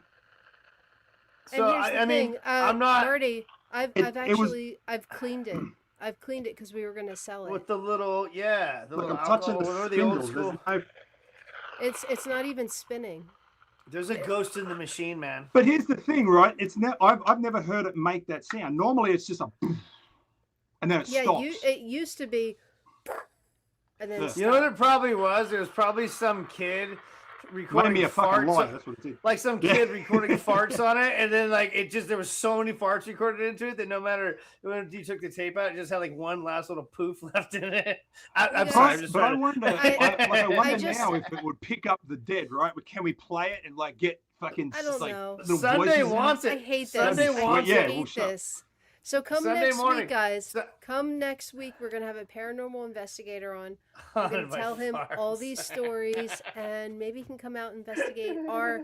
So here's the I mean, thing, I'm not Marty, I've It was- actually I've cleaned it. I've cleaned it because we were gonna sell it. with the little the Like little I'm touching alcohol, the or the old spindles. school. There's no It's not even spinning. There's a ghost in the machine, man. But here's the thing, right? It's now I've never heard it make that sound. Normally, it's just a, and then it Yeah, stops. it used to be, and then Yeah. it You know what stopped. it probably was? It was probably some kid recording Blame me a fucking farts. lie. That's what it is. Like some kid recording farts on it, and then like it just there was so many farts recorded into it that no matter when you took the tape out, it just had like one last little poof left in it. I'm Yeah. sorry, I'm just But I trying to. wonder, I wonder now if it would pick up the dead, right? Can we play it and like get fucking I don't like know. little Sunday voices in it? wants I it. hate this. Sunday I wants Yeah, it. we'll hate shut. this. So come Sunday next morning. week, guys. Su- Come next week. We're gonna have a paranormal investigator on. We're On gonna my tell him all farts. these stories, and maybe he can come out and investigate our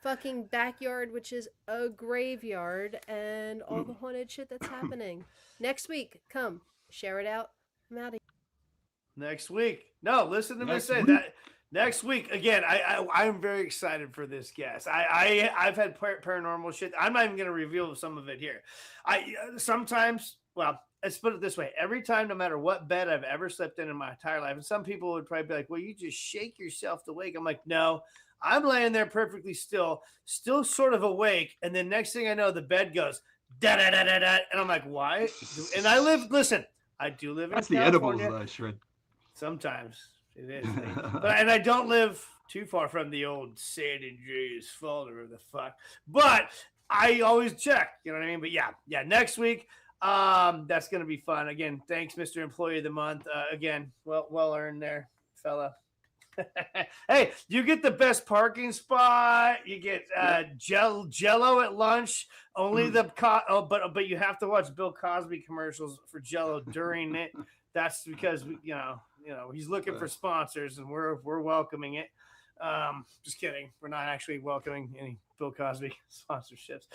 fucking backyard, which is a graveyard, and all the haunted shit that's happening. Next week, come share it out. I'm out of Next week. No, listen to me say week? that. Next week, again, I'm very excited for this guest. I've had paranormal shit. I'm not even going to reveal some of it here. Sometimes, well, let's put it this way. Every time, no matter what bed I've ever slept in my entire life, and some people would probably be like, well, you just shake yourself to wake. I'm like, no, I'm laying there perfectly still sort of awake. And then next thing I know, the bed goes, da-da-da-da-da. And I'm like, why? And I do live in That's California. the edibles, though, Shred. Sometimes. It is, and I don't live too far from the old San Andreas fault or the fuck. But I always check, you know what I mean? But yeah, next week, that's gonna be fun. Again, thanks, Mr. Employee of the Month. Again, well earned there, fella. Hey, you get the best parking spot. You get Jello at lunch. Only but you have to watch Bill Cosby commercials for Jello during it. That's because you know he's looking for sponsors, and we're welcoming it. Just kidding. We're not actually welcoming any Bill Cosby sponsorships.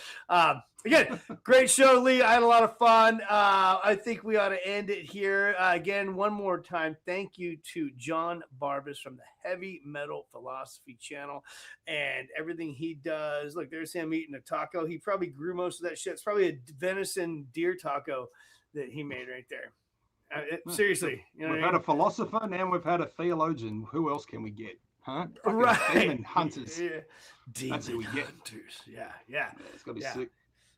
Again, great show, Lee. I had a lot of fun. I think we ought to end it here. Again, one more time, thank you to Jon Barbas from the Heavy Metal Philosophy channel and everything he does. Look, there's him eating a taco. He probably grew most of that shit. It's probably a venison deer taco that he made right there. Seriously, you know we've had a philosopher, now we've had a theologian. Who else can we get? Huh? Right. Demon hunters. Yeah. That's who we get. Hunters. Yeah. It's gonna be sick.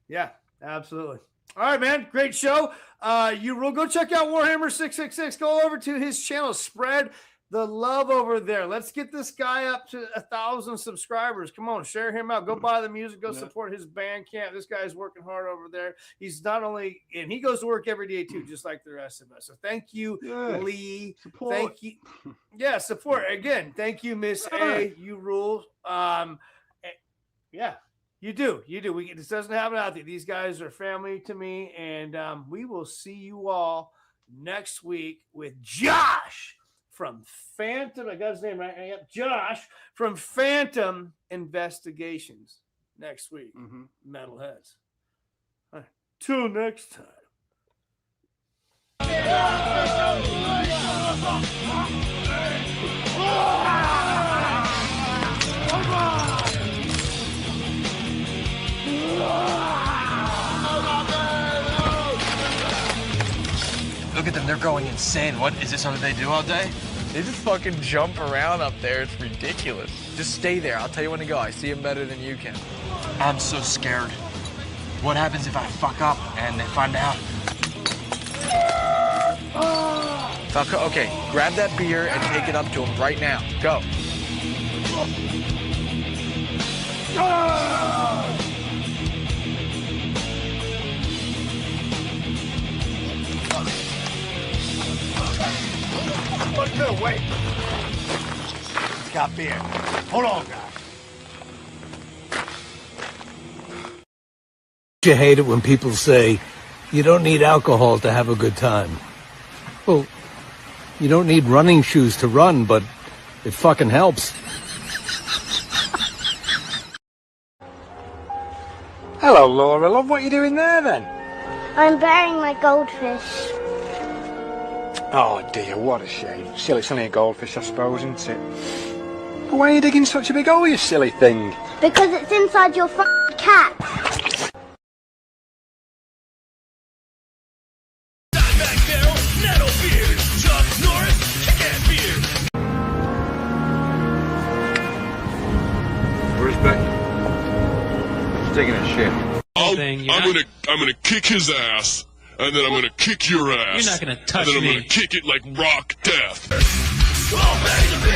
Yeah, absolutely. All right, man. Great show. You will go check out Warhammer 666. Go over to his channel. Spread the love over there. Let's get this guy up to 1,000 subscribers. Come on, share him out. Go buy the music. Go support his Bandcamp. This guy's working hard over there. He's not only, and he goes to work every day too, just like the rest of us. So thank you, Lee. Support. Thank you. Yeah, support again. Thank you, Miss A. You rule. Yeah. You do. This doesn't happen out there. These guys are family to me, and we will see you all next week with Josh from Phantom. I got his name right. Yep, Josh from Phantom Investigations next week. Metalheads. All right. Till next time. Look at them, they're going insane. What is this something they do all day? They just fucking jump around up there. It's ridiculous. Just stay there. I'll tell you when to go. I see them better than you can. I'm so scared. What happens if I fuck up and they find out? Falco, okay, grab that beer and take it up to him right now. Go. No, wait. It's got beer. Hold on, guys. You hate it when people say, you don't need alcohol to have a good time. Well, you don't need running shoes to run, but it fucking helps. Hello, Laura, love. What are you doing there, then? I'm burying my goldfish. Oh, dear, what a shame. Still, it's only a goldfish, I suppose, isn't it? But why are you digging such a big hole, you silly thing? Because it's inside your f***ing cat. Where's Becky? She's taking a shit. I'm gonna kick his ass, and then I'm gonna kick your ass. You're not gonna touch me. And then I'm me. gonna kick it like rock death. Oh, baby.